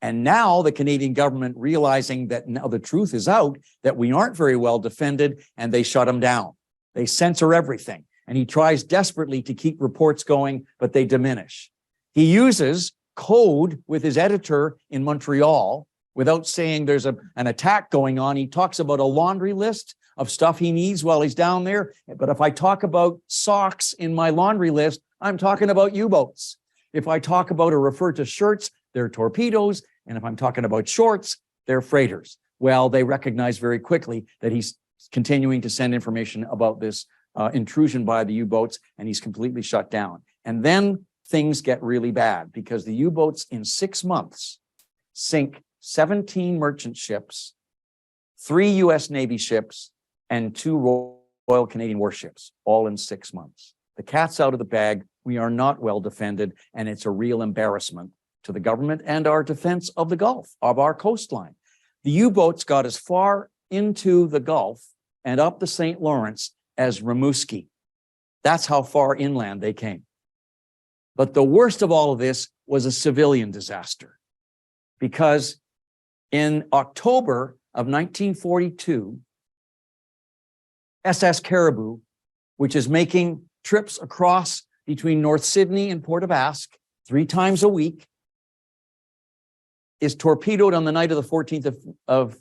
And now the Canadian government, realizing that now the truth is out, that we aren't very well defended, and they shut him down. They censor everything. And he tries desperately to keep reports going, but they diminish. He uses code with his editor in Montreal without saying there's an attack going on. He talks about a laundry list of stuff he needs while he's down there. But if I talk about socks in my laundry list, I'm talking about U-boats. If I talk about or refer to shirts, they're torpedoes. And if I'm talking about shorts, they're freighters. Well, they recognize very quickly that he's continuing to send information about this intrusion by the U-boats, and he's completely shut down. And then things get really bad, because the U-boats in 6 months sink 17 merchant ships, 3 U.S. Navy ships, and 2 Royal Canadian warships, all in 6 months. The cat's out of the bag. We are not well defended, and it's a real embarrassment to the government and our defense of the Gulf, of our coastline. The U-boats got as far into the Gulf and up the St. Lawrence as Rimouski. That's how far inland they came. But the worst of all of this was a civilian disaster, because in October of 1942, SS Caribou, which is making trips across between North Sydney and Port aux Basques 3 times a week, is torpedoed on the night of the 14th of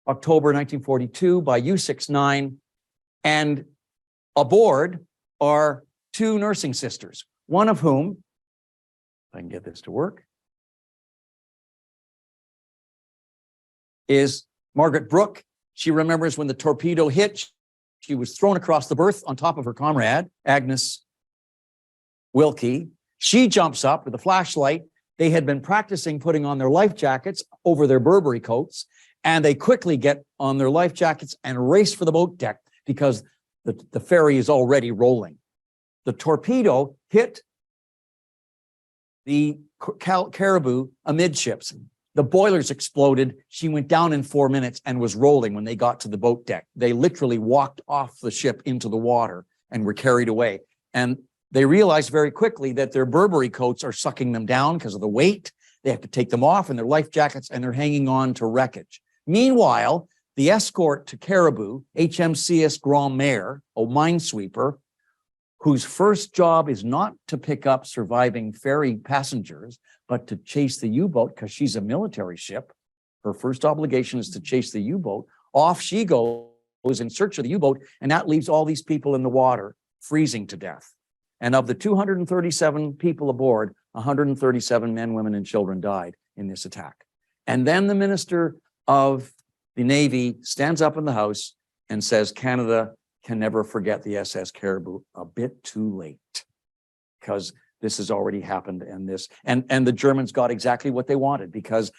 October 1942 by U-69, and aboard are 2 nursing sisters, one of whom, if I can get this to work, is Margaret Brooke. She remembers when the torpedo hit, she was thrown across the berth on top of her comrade, Agnes Wilkie. She jumps up with a flashlight. They had been practicing putting on their life jackets over their Burberry coats, and they quickly get on their life jackets and race for the boat deck, because the ferry is already rolling. The torpedo hit the Caribou amidships. The boilers exploded. She went down in 4 minutes and was rolling when they got to the boat deck. They literally walked off the ship into the water and were carried away. And they realized very quickly that their Burberry coats are sucking them down because of the weight. They have to take them off, and their life jackets, and they're hanging on to wreckage. Meanwhile, the escort to Caribou, HMCS Grand Mare, a minesweeper, whose first job is not to pick up surviving ferry passengers, but to chase the U-boat, because she's a military ship. Her first obligation is to chase the U-boat. Off she goes in search of the U-boat, and that leaves all these people in the water freezing to death. And of the 237 people aboard, 137 men, women, and children died in this attack. And then the Minister of the Navy stands up in the House and says, Canada can never forget the SS Caribou. A bit too late, because this has already happened, and the Germans got exactly what they wanted, because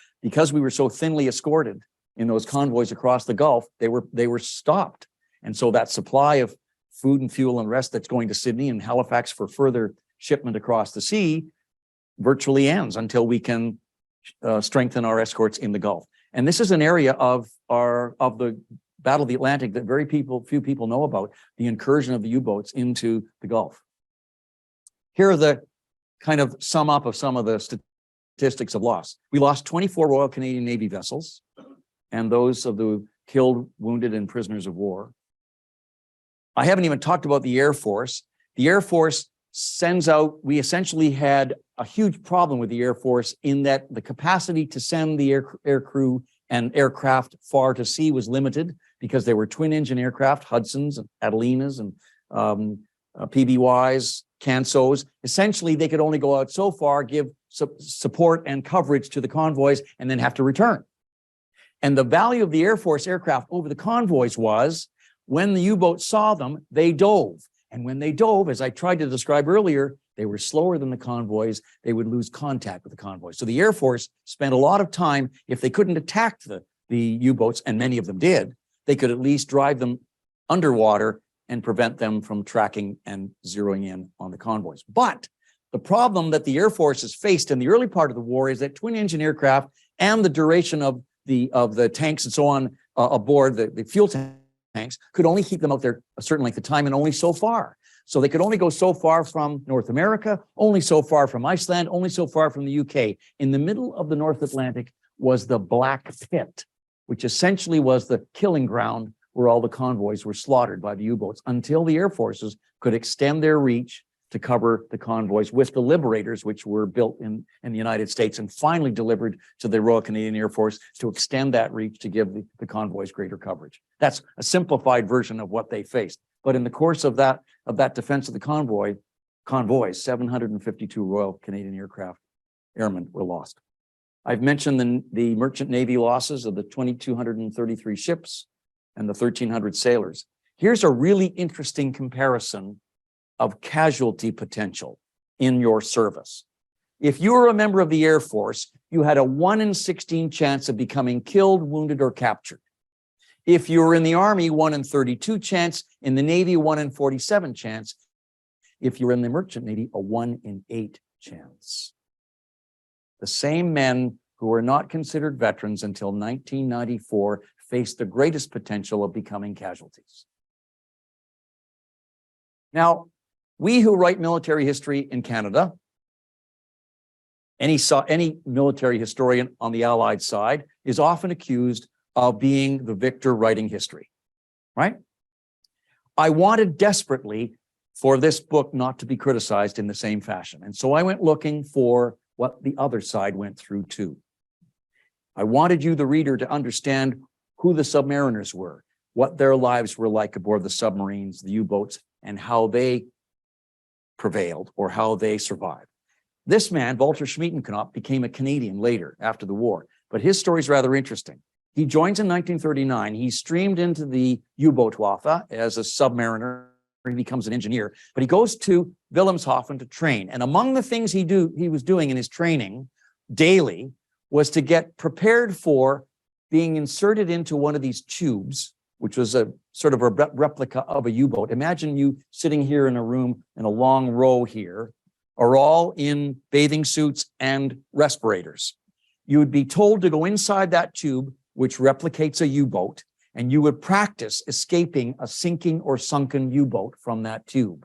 we were so thinly escorted in those convoys across the Gulf, they were stopped. And so that supply of food and fuel and rest that's going to Sydney and Halifax for further shipment across the sea virtually ends until we can strengthen our escorts in the Gulf. And this is an area of the Battle of the Atlantic that few people know about, the incursion of the U-boats into the Gulf. Here are the kind of sum up of some of the statistics of loss. We lost 24 Royal Canadian Navy vessels and those of the killed, wounded, and prisoners of war. I haven't even talked about the Air Force. The Air Force sends out, we essentially had a huge problem with the Air Force in that the capacity to send the air crew and aircraft far to sea was limited because they were twin engine aircraft, Hudsons and Adelinas and PBYs, Cansos. Essentially, they could only go out so far, give support and coverage to the convoys, and then have to return. And the value of the Air Force aircraft over the convoys was when the U-boats saw them, they dove. And when they dove, as I tried to describe earlier, they were slower than the convoys. They would lose contact with the convoys. So the Air Force spent a lot of time, if they couldn't attack the U-boats, and many of them did, they could at least drive them underwater and prevent them from tracking and zeroing in on the convoys. But the problem that the Air Force has faced in the early part of the war is that twin engine aircraft and the duration of the tanks and so on aboard the fuel tanks could only keep them out there a certain length of time and only so far. So they could only go so far from North America, only so far from Iceland, only so far from the UK. In the middle of the North Atlantic was the Black Pit, which essentially was the killing ground where all the convoys were slaughtered by the U-boats until the air forces could extend their reach to cover the convoys with the Liberators, which were built in the United States and finally delivered to the Royal Canadian Air Force to extend that reach to give the convoys greater coverage. That's a simplified version of what they faced. But in the course of that defense of the convoys, 752 Royal Canadian aircraft airmen were lost. I've mentioned the merchant navy losses of the 2,233 ships and the 1,300 sailors. Here's a really interesting comparison of casualty potential in your service. If you were a member of the Air Force, you had a 1 in 16 chance of becoming killed, wounded, or captured. If you were in the Army, 1 in 32 chance. In the Navy, 1 in 47 chance. If you were in the Merchant Navy, a 1 in 8 chance. The same men who were not considered veterans until 1994 faced the greatest potential of becoming casualties. Now, we who write military history in Canada, any military historian on the Allied side is often accused of being the victor writing history, right? I wanted desperately for this book not to be criticized in the same fashion. And so I went looking for what the other side went through too. I wanted you, the reader, to understand who the submariners were, what their lives were like aboard the submarines, the U-boats, and how they prevailed or how they survived. This man, Walter Schmiedenknop, became a Canadian later after the war, but his story is rather interesting. He joins in 1939. He streamed into the U-Bootwaffe as a submariner. He becomes an engineer, but he goes to Wilhelmshaven to train. And among the things he was doing in his training daily was to get prepared for being inserted into one of these tubes, which was a sort of a replica of a U-boat. Imagine you sitting here in a room in a long row here, are all in bathing suits and respirators. You would be told to go inside that tube, which replicates a U-boat, and you would practice escaping a sinking or sunken U-boat from that tube.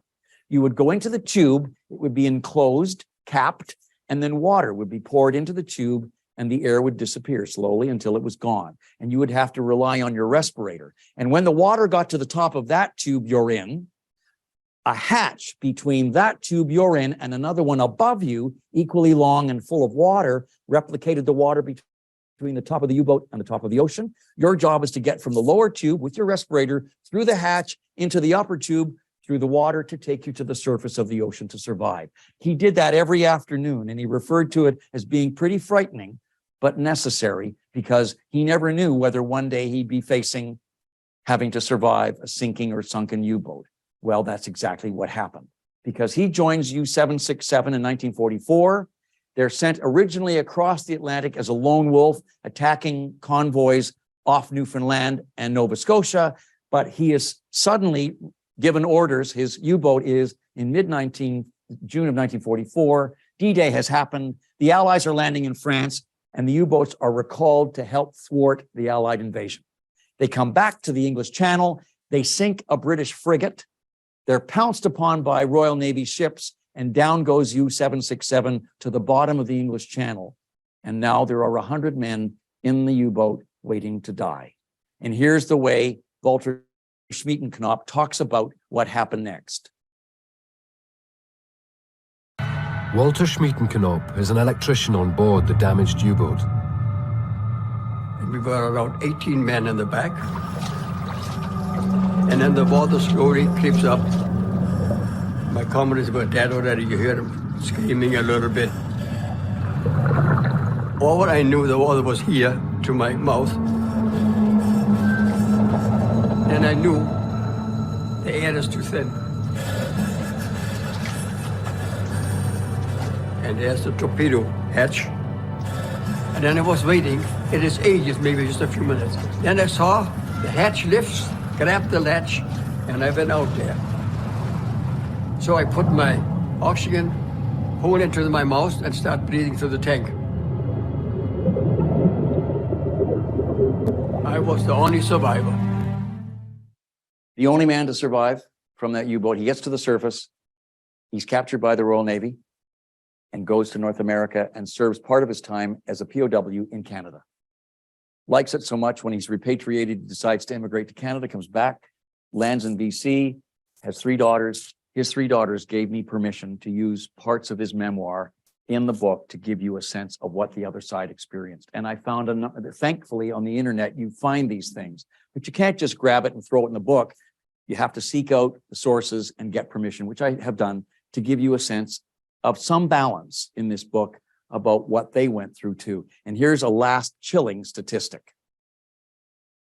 You would go into the tube, it would be enclosed, capped, and then water would be poured into the tube and the air would disappear slowly until it was gone. And you would have to rely on your respirator. And when the water got to the top of that tube you're in, a hatch between that tube you're in and another one above you, equally long and full of water, replicated the water between the top of the U-boat and the top of the ocean. Your job is to get from the lower tube with your respirator through the hatch into the upper tube through the water to take you to the surface of the ocean to survive. He did that every afternoon, and he referred to it as being pretty frightening, but necessary, because he never knew whether one day he'd be facing having to survive a sinking or sunken U-boat. Well, that's exactly what happened, because he joins U-767 in 1944. They're sent originally across the Atlantic as a lone wolf, attacking convoys off Newfoundland and Nova Scotia. but he is suddenly given orders. His U-boat is in June of 1944. D-Day has happened. The Allies are landing in France, and the U-boats are recalled to help thwart the Allied invasion. They come back to the English Channel. They sink a British frigate. They're pounced upon by Royal Navy ships, and down goes U-767 to the bottom of the English Channel. And now there are 100 men in the U-boat waiting to die. And here's the way Walter Schmiedenknop talks about what happened next. Walter Schmiedenknop is an electrician on board the damaged U-boat. We were around 18 men in the back. And then the water slowly creeps up. My comrades were dead already. You hear them screaming a little bit. All I knew, the water was here to my mouth. And I knew the air is too thin. And there's the torpedo hatch. And then I was waiting. It is ages, maybe just a few minutes. Then I saw the hatch lifts, grabbed the latch, and I went out there. So I put my oxygen hole into my mouth and start breathing through the tank. I was the only survivor. The only man to survive from that U-boat. He gets to the surface. He's captured by the Royal Navy and goes to North America and serves part of his time as a POW in Canada. Likes it so much, when he's repatriated, he decides to immigrate to Canada, comes back, lands in BC, has 3 daughters. His 3 daughters gave me permission to use parts of his memoir in the book to give you a sense of what the other side experienced. And I found, thankfully, on the internet, you find these things, but you can't just grab it and throw it in the book. You have to seek out the sources and get permission, which I have done, to give you a sense of some balance in this book about what they went through too. And here's a last chilling statistic.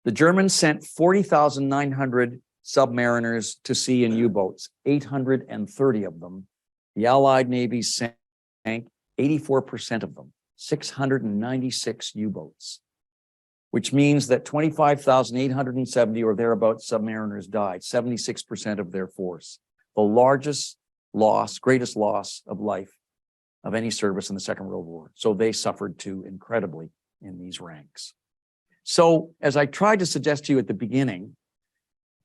The Germans sent 40,900 submariners to sea in U-boats, 830 of them. The Allied Navy sank 84% of them, 696 U-boats, which means that 25,870 or thereabouts submariners died, 76% of their force. The largest loss, greatest loss of life of any service in the Second World War. So they suffered too incredibly in these ranks. So as I tried to suggest to you at the beginning,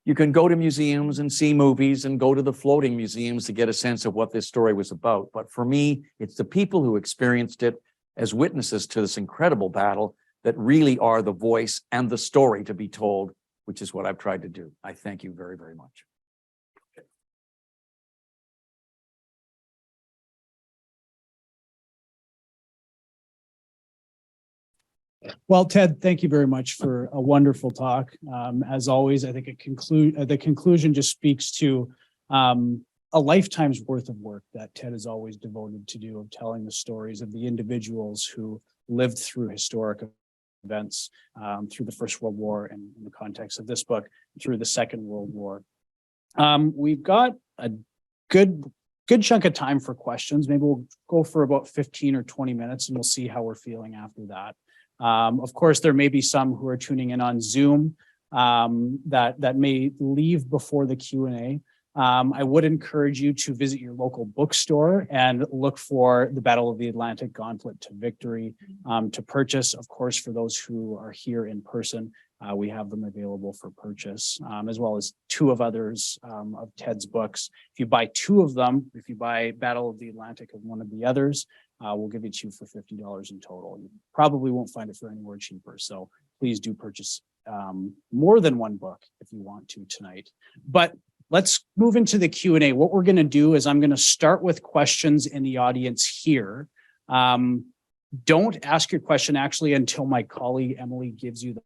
you can go to museums and see movies and go to the floating museums to get a sense of what this story was about. But for me, it's the people who experienced it as witnesses to this incredible battle that really are the voice and the story to be told, which is what I've tried to do. I thank you very, very much. Well, Ted, thank you very much for a wonderful talk. As always, I think the conclusion just speaks to a lifetime's worth of work that Ted is always devoted to do, of telling the stories of the individuals who lived through historic events, through the First World War, and in the context of this book, through the Second World War. We've got a good chunk of time for questions. Maybe we'll go for about 15 or 20 minutes, and we'll see how we're feeling after that. Of course, there may be some who are tuning in on Zoom that may leave before the Q&A. I would encourage you to visit your local bookstore and look for The Battle of the Atlantic, Gauntlet to Victory to purchase. Of course, for those who are here in person, we have them available for purchase, as well as 2 of others of Ted's books. If you buy 2 of them, if you buy Battle of the Atlantic of one of the others, we'll give it to you for $50 in total. You probably won't find it for anywhere cheaper. So please do purchase more than 1 book if you want to tonight. But let's move into the Q&A. What we're going to do is I'm going to start with questions in the audience here. Don't ask your question actually until my colleague Emily gives you the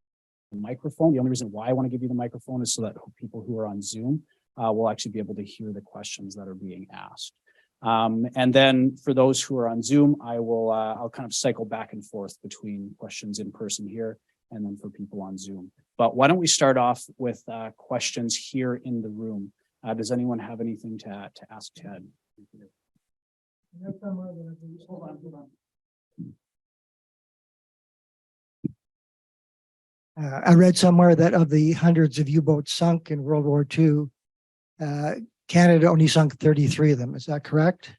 microphone. The only reason why I want to give you the microphone is so that people who are on Zoom will actually be able to hear the questions that are being asked. And then for those who are on Zoom, I'll kind of cycle back and forth between questions in person here and then for people on Zoom. But why don't we start off with questions here in the room? Does anyone have anything to ask Ted? Hold on. I read somewhere that of the hundreds of U-boats sunk in World War II, Canada only sunk 33 of them. Is that correct?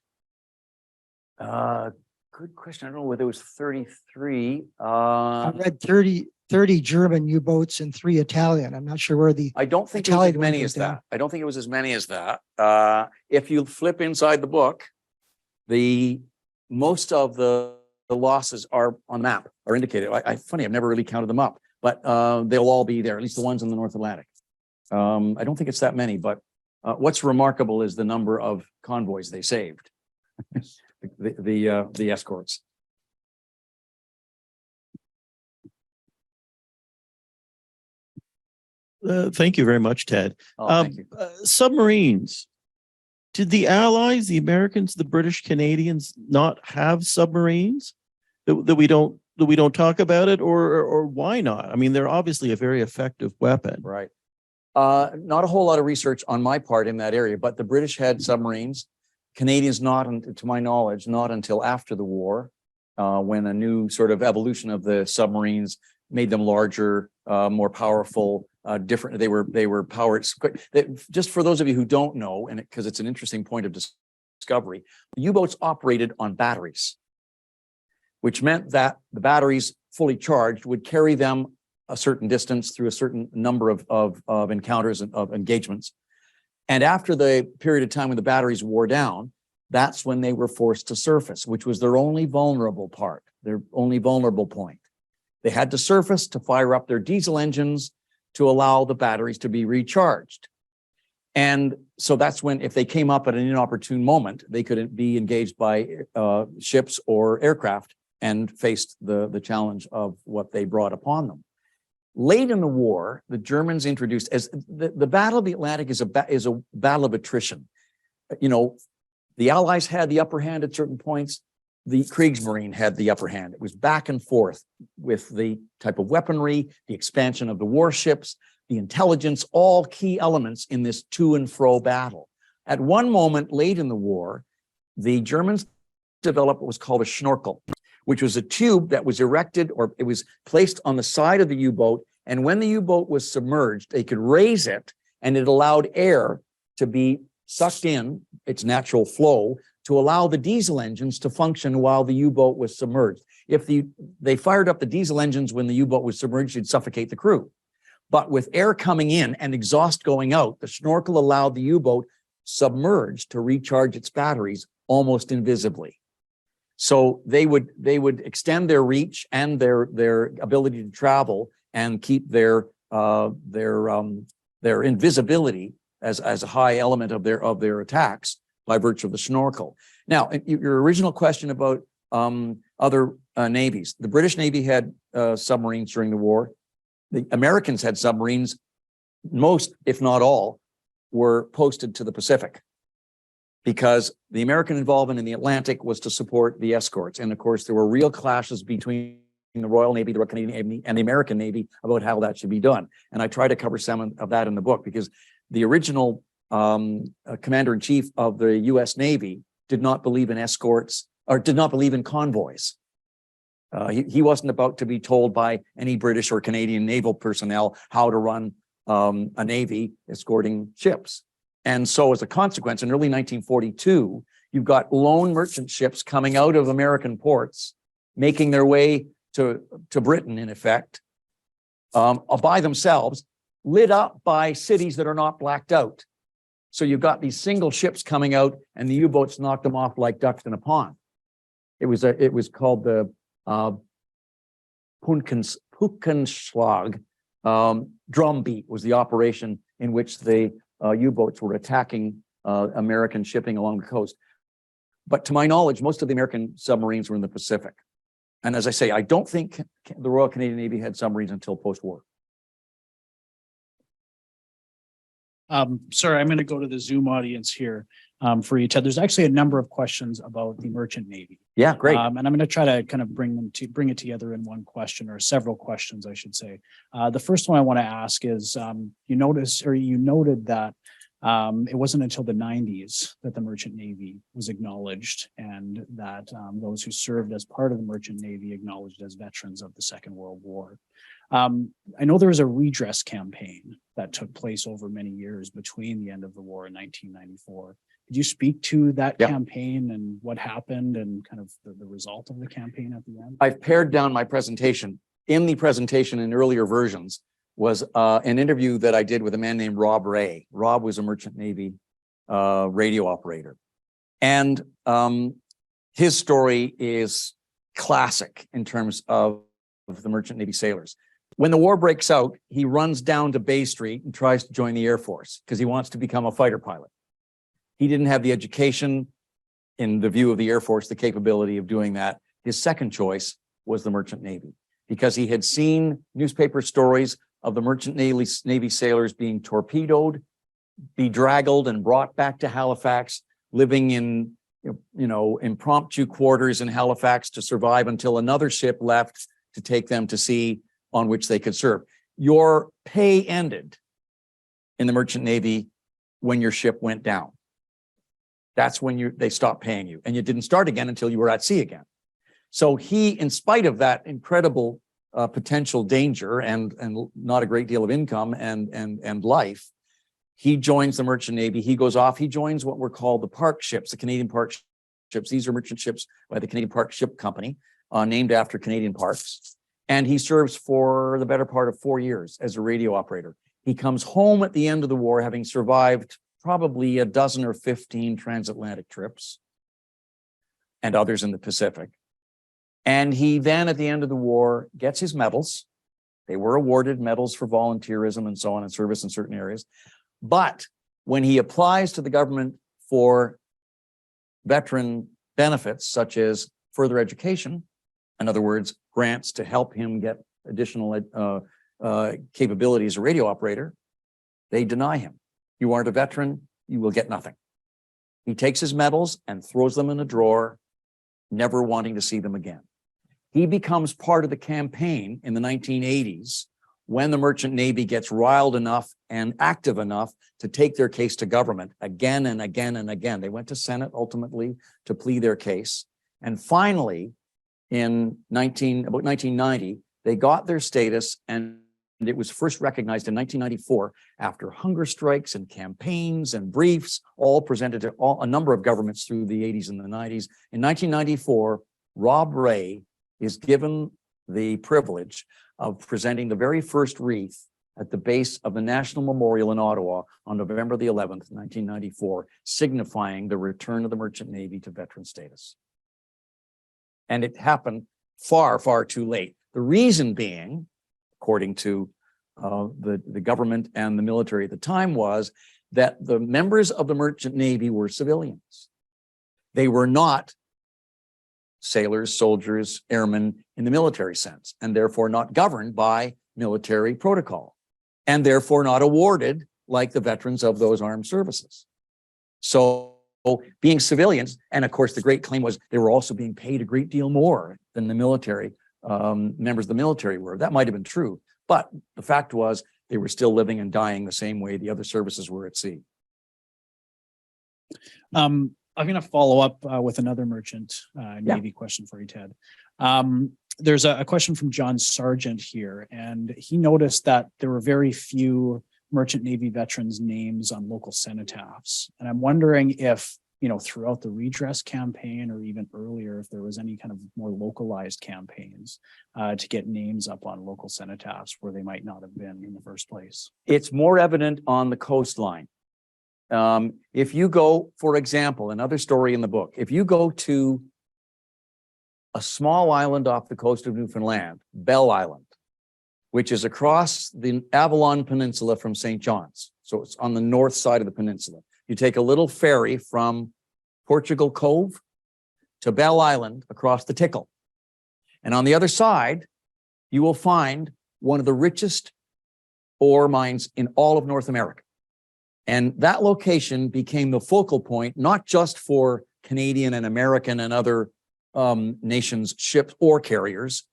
Good question. I don't know whether it was 33. I read 30 German U-boats and 3 Italian. I'm not sure where the I don't think it was Italian as one many goes as down. that. I don't think it was as many as that. If you flip inside the book, most of the losses are on the map, are indicated. Funny, I've never really counted them up, but they'll all be there, at least the ones in the North Atlantic. I don't think it's that many, but what's remarkable is the number of convoys they saved, the escorts. Thank you very much, Ted. Thank you. Submarines. Did the Allies, the Americans, the British, Canadians not have submarines that we don't talk about it, or why not? I mean, they're obviously a very effective weapon. Right. Not a whole lot of research on my part in that area, but the British had submarines. Canadians not, to my knowledge, not until after the war, when a new sort of evolution of the submarines made them larger, more powerful, different. They were powered. Just for those of you who don't know, and because it's an interesting point of discovery, U-boats operated on batteries, which meant that the batteries fully charged would carry them a certain distance through a certain number of encounters and of engagements. And after the period of time when the batteries wore down, that's when they were forced to surface, which was their only vulnerable part, their only vulnerable point. They had to surface to fire up their diesel engines to allow the batteries to be recharged. And so that's when, if they came up at an inopportune moment, they could be engaged by ships or aircraft and faced the challenge of what they brought upon them. Late in the war, the Germans introduced, as the Battle of the Atlantic is a battle of attrition. You know, the Allies had the upper hand at certain points. The Kriegsmarine had the upper hand. It was back and forth with the type of weaponry, the expansion of the warships, the intelligence, all key elements in this to and fro battle. At one moment late in the war, the Germans developed what was called a Schnorkel, which was a tube that was erected, or it was placed on the side of the U-boat. And when the U-boat was submerged, they could raise it, and it allowed air to be sucked in, its natural flow, to allow the diesel engines to function while the U-boat was submerged. If they fired up the diesel engines when the U-boat was submerged, it'd suffocate the crew. But with air coming in and exhaust going out, the Schnorkel allowed the U-boat submerged to recharge its batteries almost invisibly. So they would extend their reach and their ability to travel and keep their invisibility as a high element of their attacks by virtue of the Schnorkel. Now, your original question about other navies. The British Navy had submarines during the war. The Americans had submarines. Most, if not all, were posted to the Pacific, because the American involvement in the Atlantic was to support the escorts. And of course, there were real clashes between the Royal Navy, the Royal Canadian Navy, and the American Navy about how that should be done. And I try to cover some of that in the book, because the original commander-in-chief of the U.S. Navy did not believe in escorts, or did not believe in convoys. He wasn't about to be told by any British or Canadian naval personnel how to run a navy escorting ships. And so as a consequence, in early 1942, you've got lone merchant ships coming out of American ports, making their way to Britain, in effect, by themselves, lit up by cities that are not blacked out. So you've got these single ships coming out, and the U-boats knocked them off like ducks in a pond. It was called the Pukenschlag. Drumbeat was the operation in which the U-boats were attacking American shipping along the coast. But to my knowledge, most of the American submarines were in the Pacific. And as I say, I don't think the Royal Canadian Navy had submarines until post-war. Sorry, I'm going to go to the Zoom audience here for you, Ted. There's actually a number of questions about the Merchant Navy. Yeah, great. And I'm going to try to kind of bring it together in one question, or several questions, I should say. The first one I want to ask is, you noted that It wasn't until the 90s that the Merchant Navy was acknowledged, and that those who served as part of the Merchant Navy acknowledged as veterans of the Second World War. I know there was a redress campaign that took place over many years between the end of the war in 1994. Could you speak to that campaign and what happened and kind of the result of the campaign at the end? I've pared down my presentation. In the presentation in earlier versions was an interview that I did with a man named Rob Ray. Rob was a Merchant Navy radio operator. And his story is classic in terms of the Merchant Navy sailors. When the war breaks out, he runs down to Bay Street and tries to join the Air Force because he wants to become a fighter pilot. He didn't have the education, in the view of the Air Force, the capability of doing that. His second choice was the Merchant Navy because he had seen newspaper stories of the Merchant Navy sailors being torpedoed, bedraggled, and brought back to Halifax, living in impromptu quarters in Halifax to survive until another ship left to take them to sea on which they could serve. Your pay ended in the Merchant Navy when your ship went down. That's when they stopped paying you, and you didn't start again until you were at sea again. So he, in spite of that incredible potential danger and not a great deal of income and life, he joins the Merchant Navy. He goes off. He joins what were called the Park ships, the Canadian Park ships. These are merchant ships by the Canadian Park Ship Company, named after Canadian parks. And he serves for the better part of 4 years as a radio operator. He comes home at the end of the war, having survived probably a dozen or 15 transatlantic trips and others in the Pacific. And he then, at the end of the war, gets his medals. They were awarded medals for volunteerism and so on and service in certain areas. But when he applies to the government for veteran benefits, such as further education, in other words, grants to help him get additional capability as a radio operator, they deny him. You aren't a veteran, you will get nothing. He takes his medals and throws them in a drawer, never wanting to see them again. He becomes part of the campaign in the 1980s when the Merchant Navy gets riled enough and active enough to take their case to government again and again and again. They went to Senate ultimately to plead their case. And finally, in about 1990, they got their status, and it was first recognized in 1994 after hunger strikes and campaigns and briefs, all presented to a number of governments through the 80s and the 90s. In 1994, Rob Ray is given the privilege of presenting the very first wreath at the base of the National Memorial in Ottawa on November the 11th, 1994, signifying the return of the Merchant Navy to veteran status. And it happened far, far too late. The reason being, according to the government and the military at the time, was that the members of the Merchant Navy were civilians. They were not sailors, soldiers, airmen in the military sense, and therefore not governed by military protocol, and therefore not awarded like the veterans of those armed services. So being civilians, and of course the great claim was they were also being paid a great deal more than the military, members of the military were. That might have been true, but the fact was they were still living and dying the same way the other services were at sea. I'm going to follow up with another Merchant Navy question for you, Ted. There's a question from John Sargent here, and he noticed that there were very few Merchant Navy veterans' names on local cenotaphs. And I'm wondering if, throughout the redress campaign or even earlier, if there was any kind of more localized campaigns to get names up on local cenotaphs where they might not have been in the first place. It's more evident on the coastline. If you go, for example, another story in the book, if you go to a small island off the coast of Newfoundland, Bell Island, which is across the Avalon Peninsula from St. John's. So it's on the north side of the peninsula. You take a little ferry from Portugal Cove to Bell Island across the Tickle. And on the other side, you will find one of the richest ore mines in all of North America. And that location became the focal point, not just for Canadian and American and other nations' ships or carriers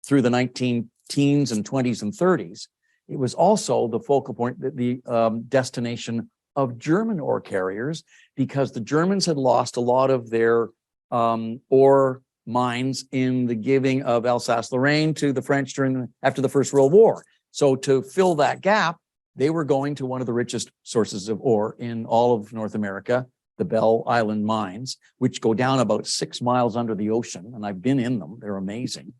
through the 19-teens and 20s and 30s. It was also the focal point, the destination of German ore carriers because the Germans had lost a lot of their ore mines in the giving of Alsace-Lorraine to the French after the First World War. So to fill that gap, they were going to one of the richest sources of ore in all of North America, the Bell Island mines, which go down about 6 miles under the ocean. And I've been in them. They're amazing.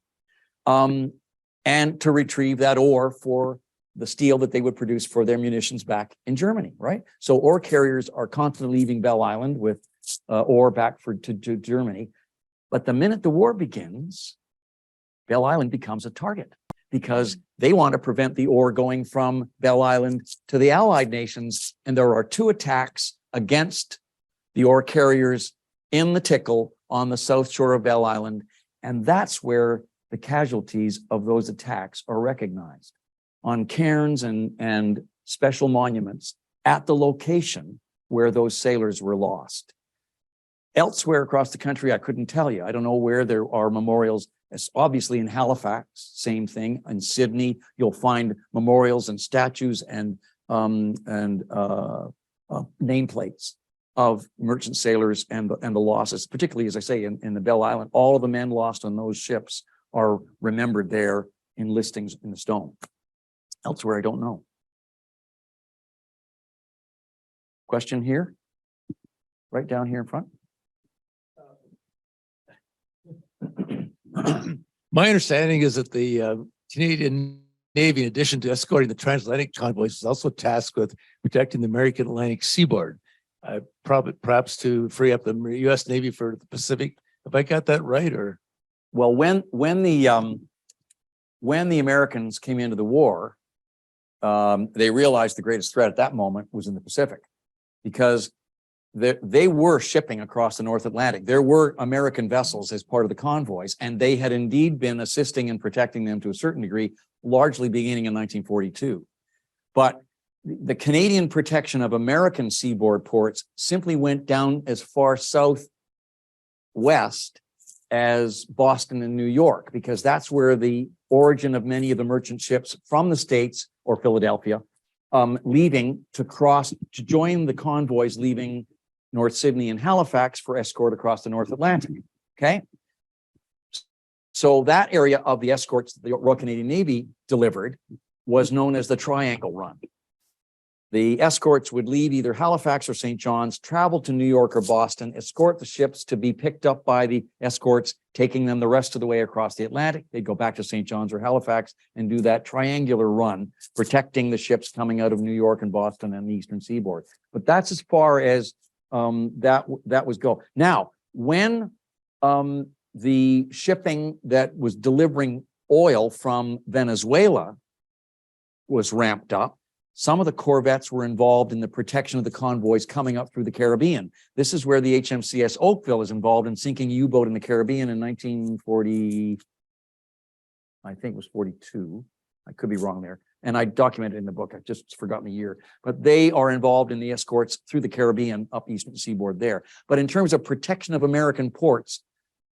And to retrieve that ore for the steel that they would produce for their munitions back in Germany, right? So ore carriers are constantly leaving Bell Island with ore back to Germany. But the minute the war begins, Bell Island becomes a target because they want to prevent the ore going from Bell Island to the Allied nations. And there are 2 attacks against the ore carriers in the Tickle on the south shore of Bell Island. And that's where the casualties of those attacks are recognized on cairns and special monuments at the location where those sailors were lost. Elsewhere across the country, I couldn't tell you. I don't know where there are memorials. It's obviously in Halifax, same thing. In Sydney, you'll find memorials and statues and nameplates of merchant sailors and the losses, particularly, as I say, in the Bell Island. All of the men lost on those ships are remembered there in listings in the stone. Elsewhere, I don't know. Question here? Right down here in front. My understanding is that the Canadian Navy, in addition to escorting the transatlantic convoys, was also tasked with protecting the American Atlantic seaboard, perhaps to free up the U.S. Navy for the Pacific. Have I got that right? Or well, when the Americans came into the war, they realized the greatest threat at that moment was in the Pacific, because they were shipping across the North Atlantic. There were American vessels as part of the convoys, and they had indeed been assisting and protecting them to a certain degree, largely beginning in 1942. But the Canadian protection of American seaboard ports simply went down as far southwest as Boston and New York, because that's where the origin of many of the merchant ships from the States or Philadelphia leaving to join the convoys leaving North Sydney and Halifax for escort across the North Atlantic, okay? So that area of the escorts the Royal Canadian Navy delivered was known as the Triangle Run. The escorts would leave either Halifax or St. John's, travel to New York or Boston, escort the ships to be picked up by the escorts, taking them the rest of the way across the Atlantic. They'd go back to St. John's or Halifax and do that triangular run, protecting the ships coming out of New York and Boston and the eastern seaboard. But that's as far as that was go. Now, when the shipping that was delivering oil from Venezuela was ramped up, some of the corvettes were involved in the protection of the convoys coming up through the Caribbean. This is where the HMCS Oakville is involved in sinking a U-boat in the Caribbean in 1940, I think it was 42. I could be wrong there. And I documented it in the book. I've just forgotten the year. But they are involved in the escorts through the Caribbean up eastern seaboard there. But in terms of protection of American ports,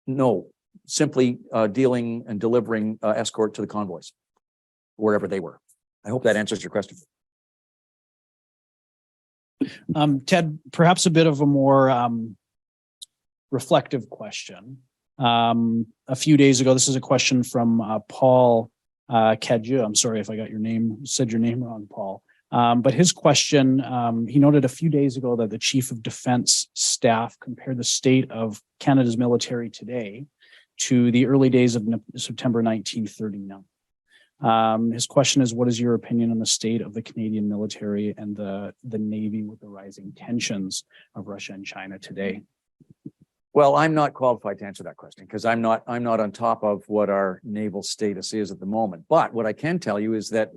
no, simply dealing and delivering escort to the convoys, wherever they were. I hope that answers your question. Ted, perhaps a bit of a more reflective question. A few days ago, this is a question from Paul Cadieux. I'm sorry if I got said your name wrong, Paul. But his question, he noted a few days ago that the Chief of Defense Staff compared the state of Canada's military today to the early days of September 1939. His question is, what is your opinion on the state of the Canadian military and the Navy with the rising tensions of Russia and China today? Well, I'm not qualified to answer that question because I'm not on top of what our naval status is at the moment. But what I can tell you is that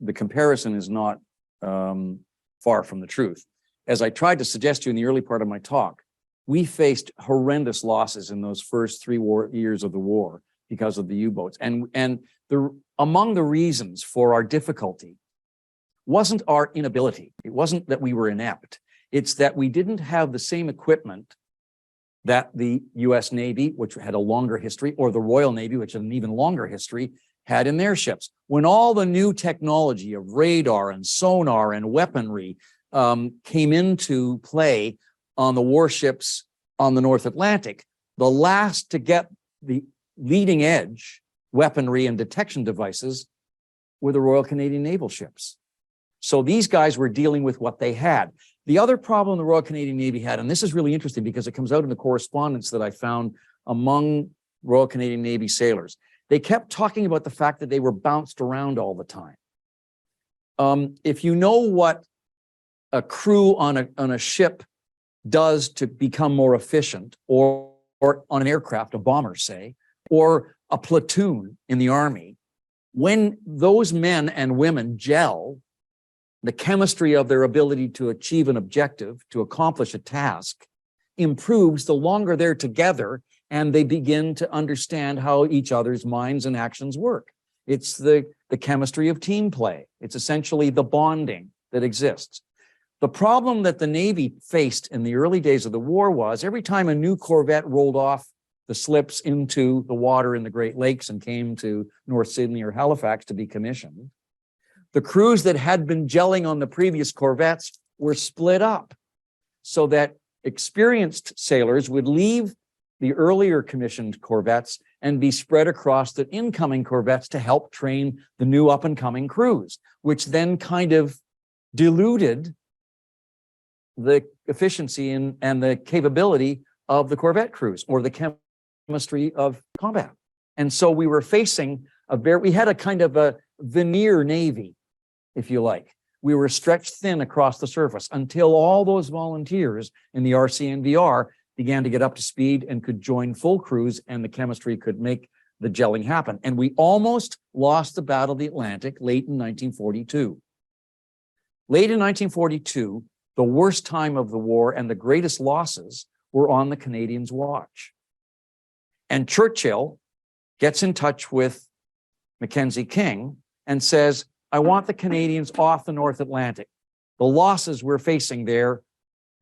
the comparison is not far from the truth. As I tried to suggest to you in the early part of my talk, we faced horrendous losses in those first 3 years of the war because of the U-boats. And among the reasons for our difficulty wasn't our inability. It wasn't that we were inept. It's that we didn't have the same equipment that the US Navy, which had a longer history, or the Royal Navy, which had an even longer history, had in their ships. When all the new technology of radar and sonar and weaponry came into play on the warships on the North Atlantic. The last to get the leading edge weaponry and detection devices were the Royal Canadian naval ships. So these guys were dealing with what they had. The other problem the Royal Canadian Navy had, and this is really interesting because it comes out in the correspondence that I found among Royal Canadian Navy sailors, they kept talking about the fact that they were bounced around all the time. If you know what a crew on a ship does to become more efficient, or on an aircraft, a bomber, say, or a platoon in the Army, when those men and women gel, the chemistry of their ability to achieve an objective, to accomplish a task, improves the longer they're together and they begin to understand how each other's minds and actions work. It's the chemistry of team play. It's essentially the bonding that exists. The problem that the Navy faced in the early days of the war was every time a new corvette rolled off the slips into the water in the Great Lakes and came to North Sydney or Halifax to be commissioned, the crews that had been gelling on the previous corvettes were split up so that experienced sailors would leave the earlier commissioned corvettes and be spread across the incoming corvettes to help train the new up-and-coming crews, which then kind of diluted the efficiency and the capability of the corvette crews or the chemistry of combat. And so we were facing we had a kind of a veneer Navy, if you like. We were stretched thin across the surface until all those volunteers in the RCNVR began to get up to speed and could join full crews, and the chemistry could make the gelling happen. And we almost lost the Battle of the Atlantic late in 1942. Late in 1942, the worst time of the war and the greatest losses were on the Canadians' watch. And Churchill gets in touch with Mackenzie King and says, I want the Canadians off the North Atlantic. The losses we're facing there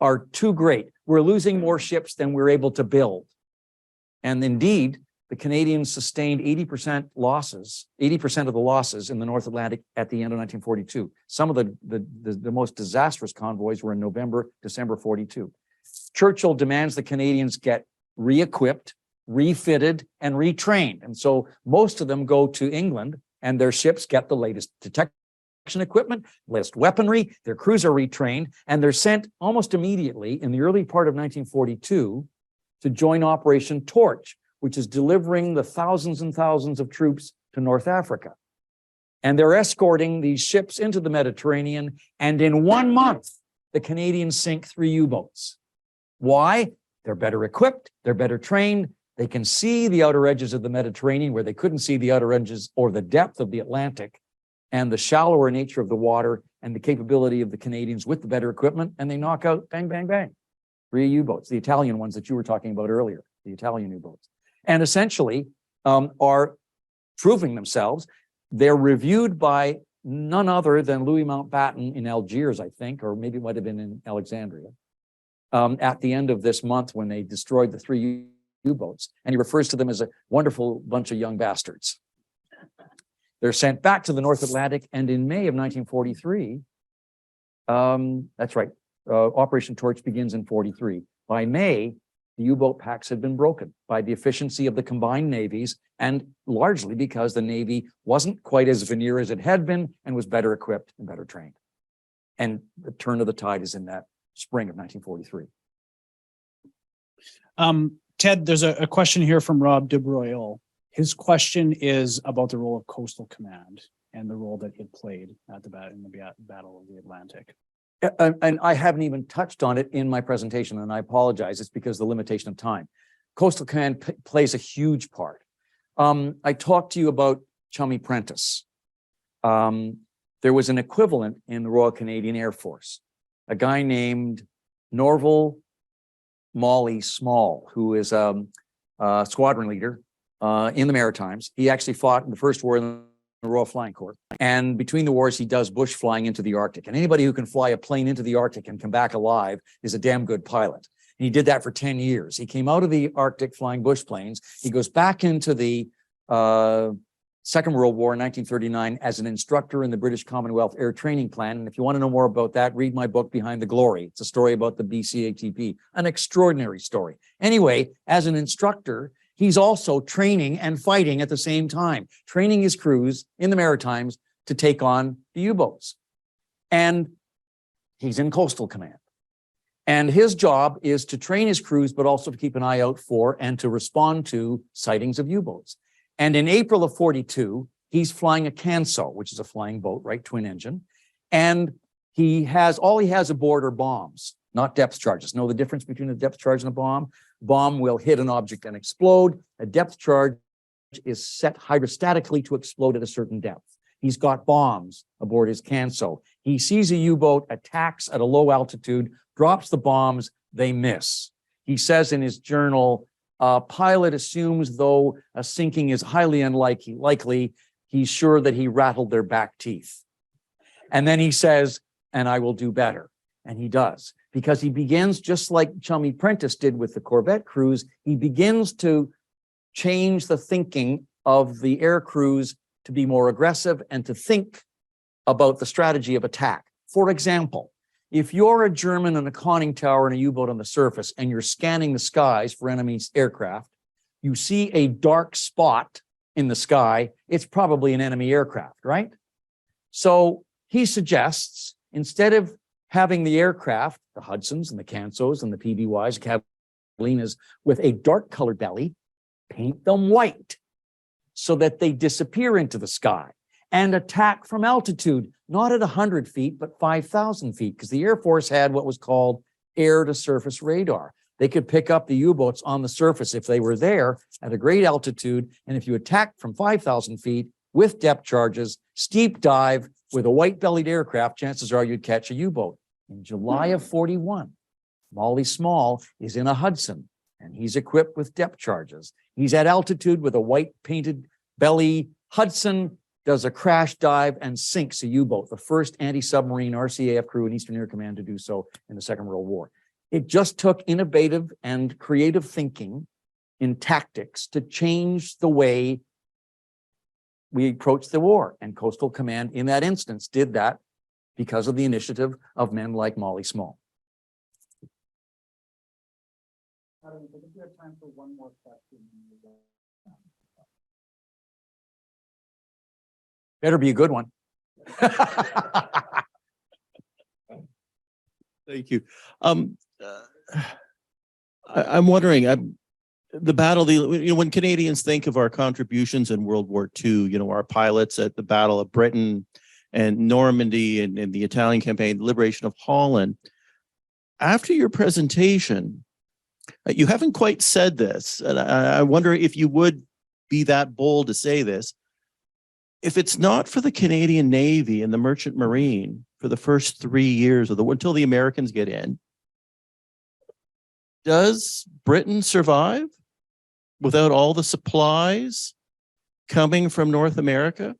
are too great. We're losing more ships than we're able to build. And indeed, the Canadians sustained 80% losses, 80% of the losses in the North Atlantic at the end of 1942. Some of the most disastrous convoys were in November, December 42. Churchill demands the Canadians get re-equipped, refitted, and retrained. And so most of them go to England and their ships get the latest detection equipment, latest weaponry, their crews are retrained, and they're sent almost immediately in the early part of 1942 to join Operation Torch, which is delivering the thousands and thousands of troops to North Africa. And they're escorting these ships into the Mediterranean, and in 1 month, the Canadians sink 3 U-boats. Why? They're better equipped, they're better trained, they can see the outer edges of the Mediterranean where they couldn't see the outer edges or the depth of the Atlantic, and the shallower nature of the water and the capability of the Canadians with the better equipment, and they knock out, bang, bang, bang, 3 U-boats, the Italian ones that you were talking about earlier, the Italian U-boats. And essentially are proving themselves. They're reviewed by none other than Louis Mountbatten in Algiers, I think, or maybe it might have been in Alexandria, at the end of this month when they destroyed the 3 U-boats. And he refers to them as a wonderful bunch of young bastards. They're sent back to the North Atlantic, and in May of 1943, that's right, Operation Torch begins in 43. By May, the U-boat packs had been broken by the efficiency of the combined navies, and largely because the Navy wasn't quite as veneer as it had been and was better equipped and better trained. And the turn of the tide is in that spring of 1943. Ted, there's a question here from Rob DeBroyle. His question is about the role of Coastal Command and the role that it played at in the Battle of the Atlantic. And I haven't even touched on it in my presentation, and I apologize. It's because of the limitation of time. Coastal Command plays a huge part. I talked to you about Chummy Prentice. There was an equivalent in the Royal Canadian Air Force, a guy named Norval Molly Small, who is a squadron leader in the Maritimes. He actually fought in the First War in the Royal Flying Corps. And between the wars, he does bush flying into the Arctic. And anybody who can fly a plane into the Arctic and come back alive is a damn good pilot. And he did that for 10 years. He came out of the Arctic flying bush planes. He goes back into the Second World War in 1939 as an instructor in the British Commonwealth Air Training Plan. And if you want to know more about that, read my book, Behind the Glory. It's a story about the BCATP, an extraordinary story. Anyway, as an instructor, he's also training and fighting at the same time, training his crews in the Maritimes to take on the U-boats. And he's in Coastal Command. And his job is to train his crews, but also to keep an eye out for and to respond to sightings of U-boats. And in April of 42, he's flying a Canso, which is a flying boat, right, twin engine. And all he has aboard are bombs, not depth charges. Know the difference between a depth charge and a bomb? Bomb will hit an object and explode. A depth charge is set hydrostatically to explode at a certain depth. He's got bombs aboard his Canso. He sees a U-boat, attacks at a low altitude, drops the bombs, they miss. He says in his journal, pilot assumes though a sinking is highly unlikely, he's sure that he rattled their back teeth. And then he says, and I will do better. And he does, because he begins, just like Chummy Prentice did with the Corvette crews, he begins to change the thinking of the air crews to be more aggressive and to think about the strategy of attack. For example, if you're a German in a conning tower and a U-boat on the surface and you're scanning the skies for enemy aircraft, you see a dark spot in the sky, it's probably an enemy aircraft, right? So he suggests, instead of having the aircraft, the Hudsons and the Cansos and the PBYs, Catalinas, with a dark colored belly, paint them white so that they disappear into the sky and attack from altitude, not at 100 feet, but 5,000 feet, because the Air Force had what was called air-to-surface radar. They could pick up the U-boats on the surface if they were there at a great altitude, and if you attacked from 5,000 feet with depth charges, steep dive with a white-bellied aircraft, chances are you'd catch a U-boat. In July of 41, Molly Small is in a Hudson, and he's equipped with depth charges. He's at altitude with a white-painted belly. Hudson does a crash dive and sinks a U-boat, the first anti-submarine RCAF crew in Eastern Air Command to do so in the Second World War. It just took innovative and creative thinking in tactics to change the way we approached the war. And Coastal Command, in that instance, did that because of the initiative of men like Molly Small. I think we have time for one more question. Better be a good one. Thank you. I'm wondering, the battle, when Canadians think of our contributions in World War II, our pilots at the Battle of Britain and Normandy and the Italian campaign, the liberation of Holland. After your presentation, you haven't quite said this, and I wonder if you would be that bold to say this. If it's not for the Canadian Navy and the Merchant Marine for the first 3 years of the war, until the Americans get in, does Britain survive without all the supplies coming from North America?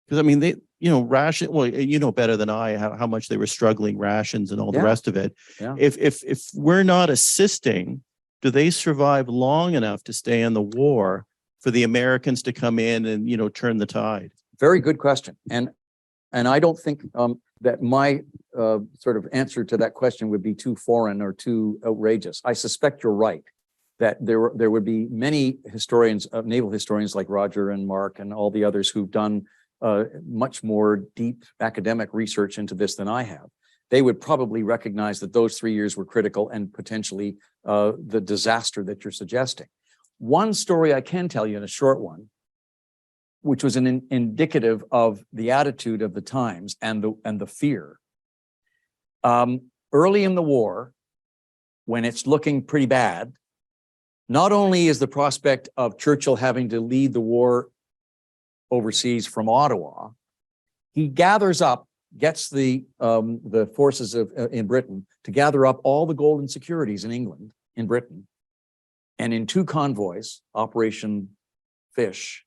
Because I mean, they, ration. Well, you know better than I how much they were struggling, rations and all the rest of it. Yeah. If we're not assisting, do they survive long enough to stay in the war for the Americans to come in and turn the tide? Very good question, and I don't think that my sort of answer to that question would be too foreign or too outrageous. I suspect you're right, that there would be many historians, naval historians like Roger and Mark and all the others who've done much more deep academic research into this than I have. They would probably recognize that those 3 years were critical and potentially the disaster that you're suggesting. One story I can tell you, in a short one, which was an indicative of the attitude of the times and the fear. Early in the war, when it's looking pretty bad, not only is the prospect of Churchill having to lead the war overseas from Ottawa, he gathers up, gets the forces in Britain to gather up all the gold and securities in England, in Britain, and in 2 convoys, Operation Fish,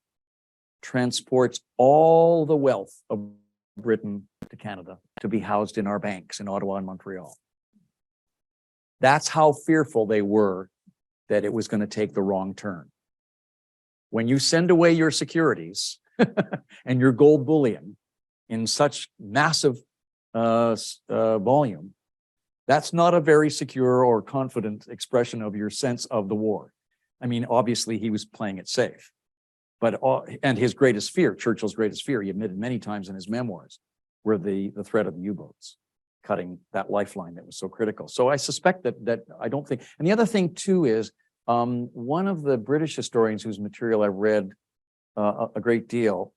transports all the wealth of Britain to Canada to be housed in our banks in Ottawa and Montreal. That's how fearful they were that it was going to take the wrong turn. when you send away your securities and your gold bullion in such massive volume, that's not a very secure or confident expression of your sense of the war. I mean, obviously he was playing it safe, but and his greatest fear, Churchill's greatest fear, he admitted many times in his memoirs, were the threat of the U-boats, cutting that lifeline that was so critical. So I suspect that I don't think, and the other thing too is, one of the British historians whose material I've read a great deal,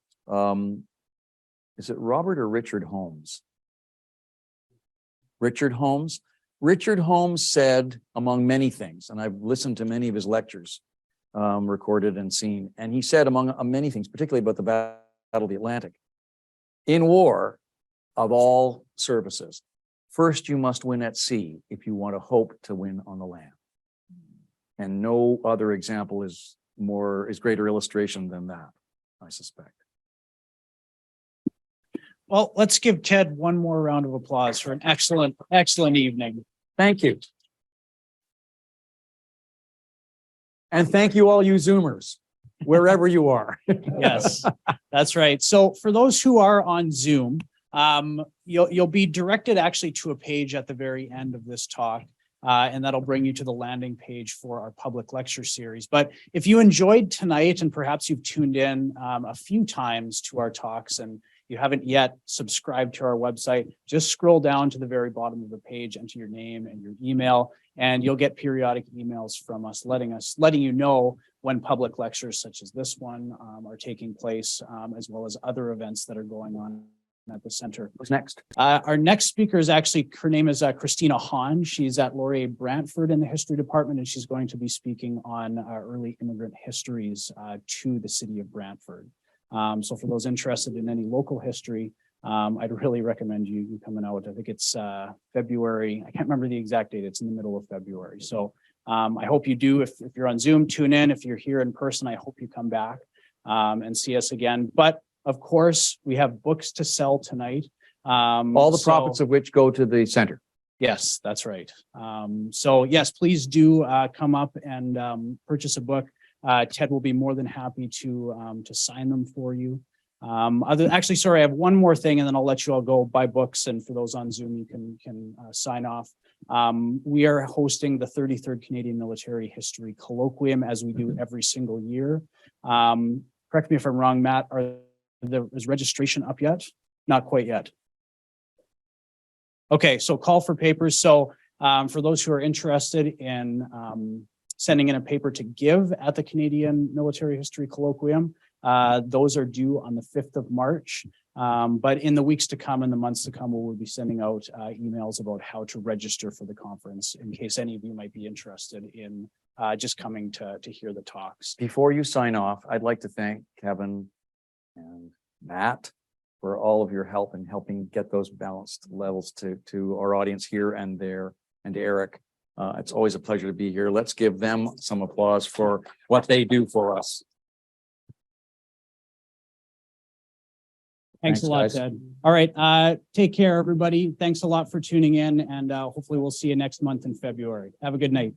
is it Robert or Richard Holmes? Richard Holmes. Richard Holmes said, among many things, and I've listened to many of his lectures, recorded and seen, and he said among many things, particularly about the Battle of the Atlantic, in war, of all services, first you must win at sea if you want to hope to win on the land. And no other example is greater illustration than that, I suspect. Well, let's give Ted one more round of applause for an excellent evening. Thank you. And thank you all you Zoomers, wherever you are. Yes, that's right. So for those who are on Zoom, you'll be directed actually to a page at the very end of this talk. And that'll bring you to the landing page for our public lecture series. But if you enjoyed tonight and perhaps you've tuned in a few times to our talks and you haven't yet subscribed to our website, just scroll down to the very bottom of the page, enter your name and your email, and you'll get periodic emails from us letting you know when public lectures such as this one are taking place, as well as other events that are going on at the center. Who's next? Our next speaker is actually, her name is Christina Hahn. She's at Laurier Brantford in the history department, and she's going to be speaking on early immigrant histories to the city of Brantford. So for those interested in any local history, I'd really recommend you coming out. I think it's February. I can't remember the exact date. It's in the middle of February. So I hope you do. If you're on Zoom, tune in. If you're here in person, I hope you come back and see us again. But of course, we have books to sell tonight. All the profits of which go to the center. Yes, that's right. So yes, please do come up and purchase a book. Ted will be more than happy to sign them for you. Actually, sorry, I have one more thing, and then I'll let you all go buy books. And for those on Zoom, you can sign off. We are hosting the 33rd Canadian Military History Colloquium, as we do every single year. Correct me if I'm wrong, Matt. Is registration up yet? Not quite yet. Okay, so call for papers. So for those who are interested in sending in a paper to give at the Canadian Military History Colloquium, those are due on the 5th of March. But in the weeks to come and the months to come, we will be sending out emails about how to register for the conference in case any of you might be interested in just coming to hear the talks. Before you sign off, I'd like to thank Kevin and Matt for all of your help in helping get those balanced levels to our audience here and there, and to Eric. It's always a pleasure to be here. Let's give them some applause for what they do for us. Thanks a lot, guys. Ted. All right. Take care, everybody. Thanks a lot for tuning in, and hopefully we'll see you next month in February. Have a good night.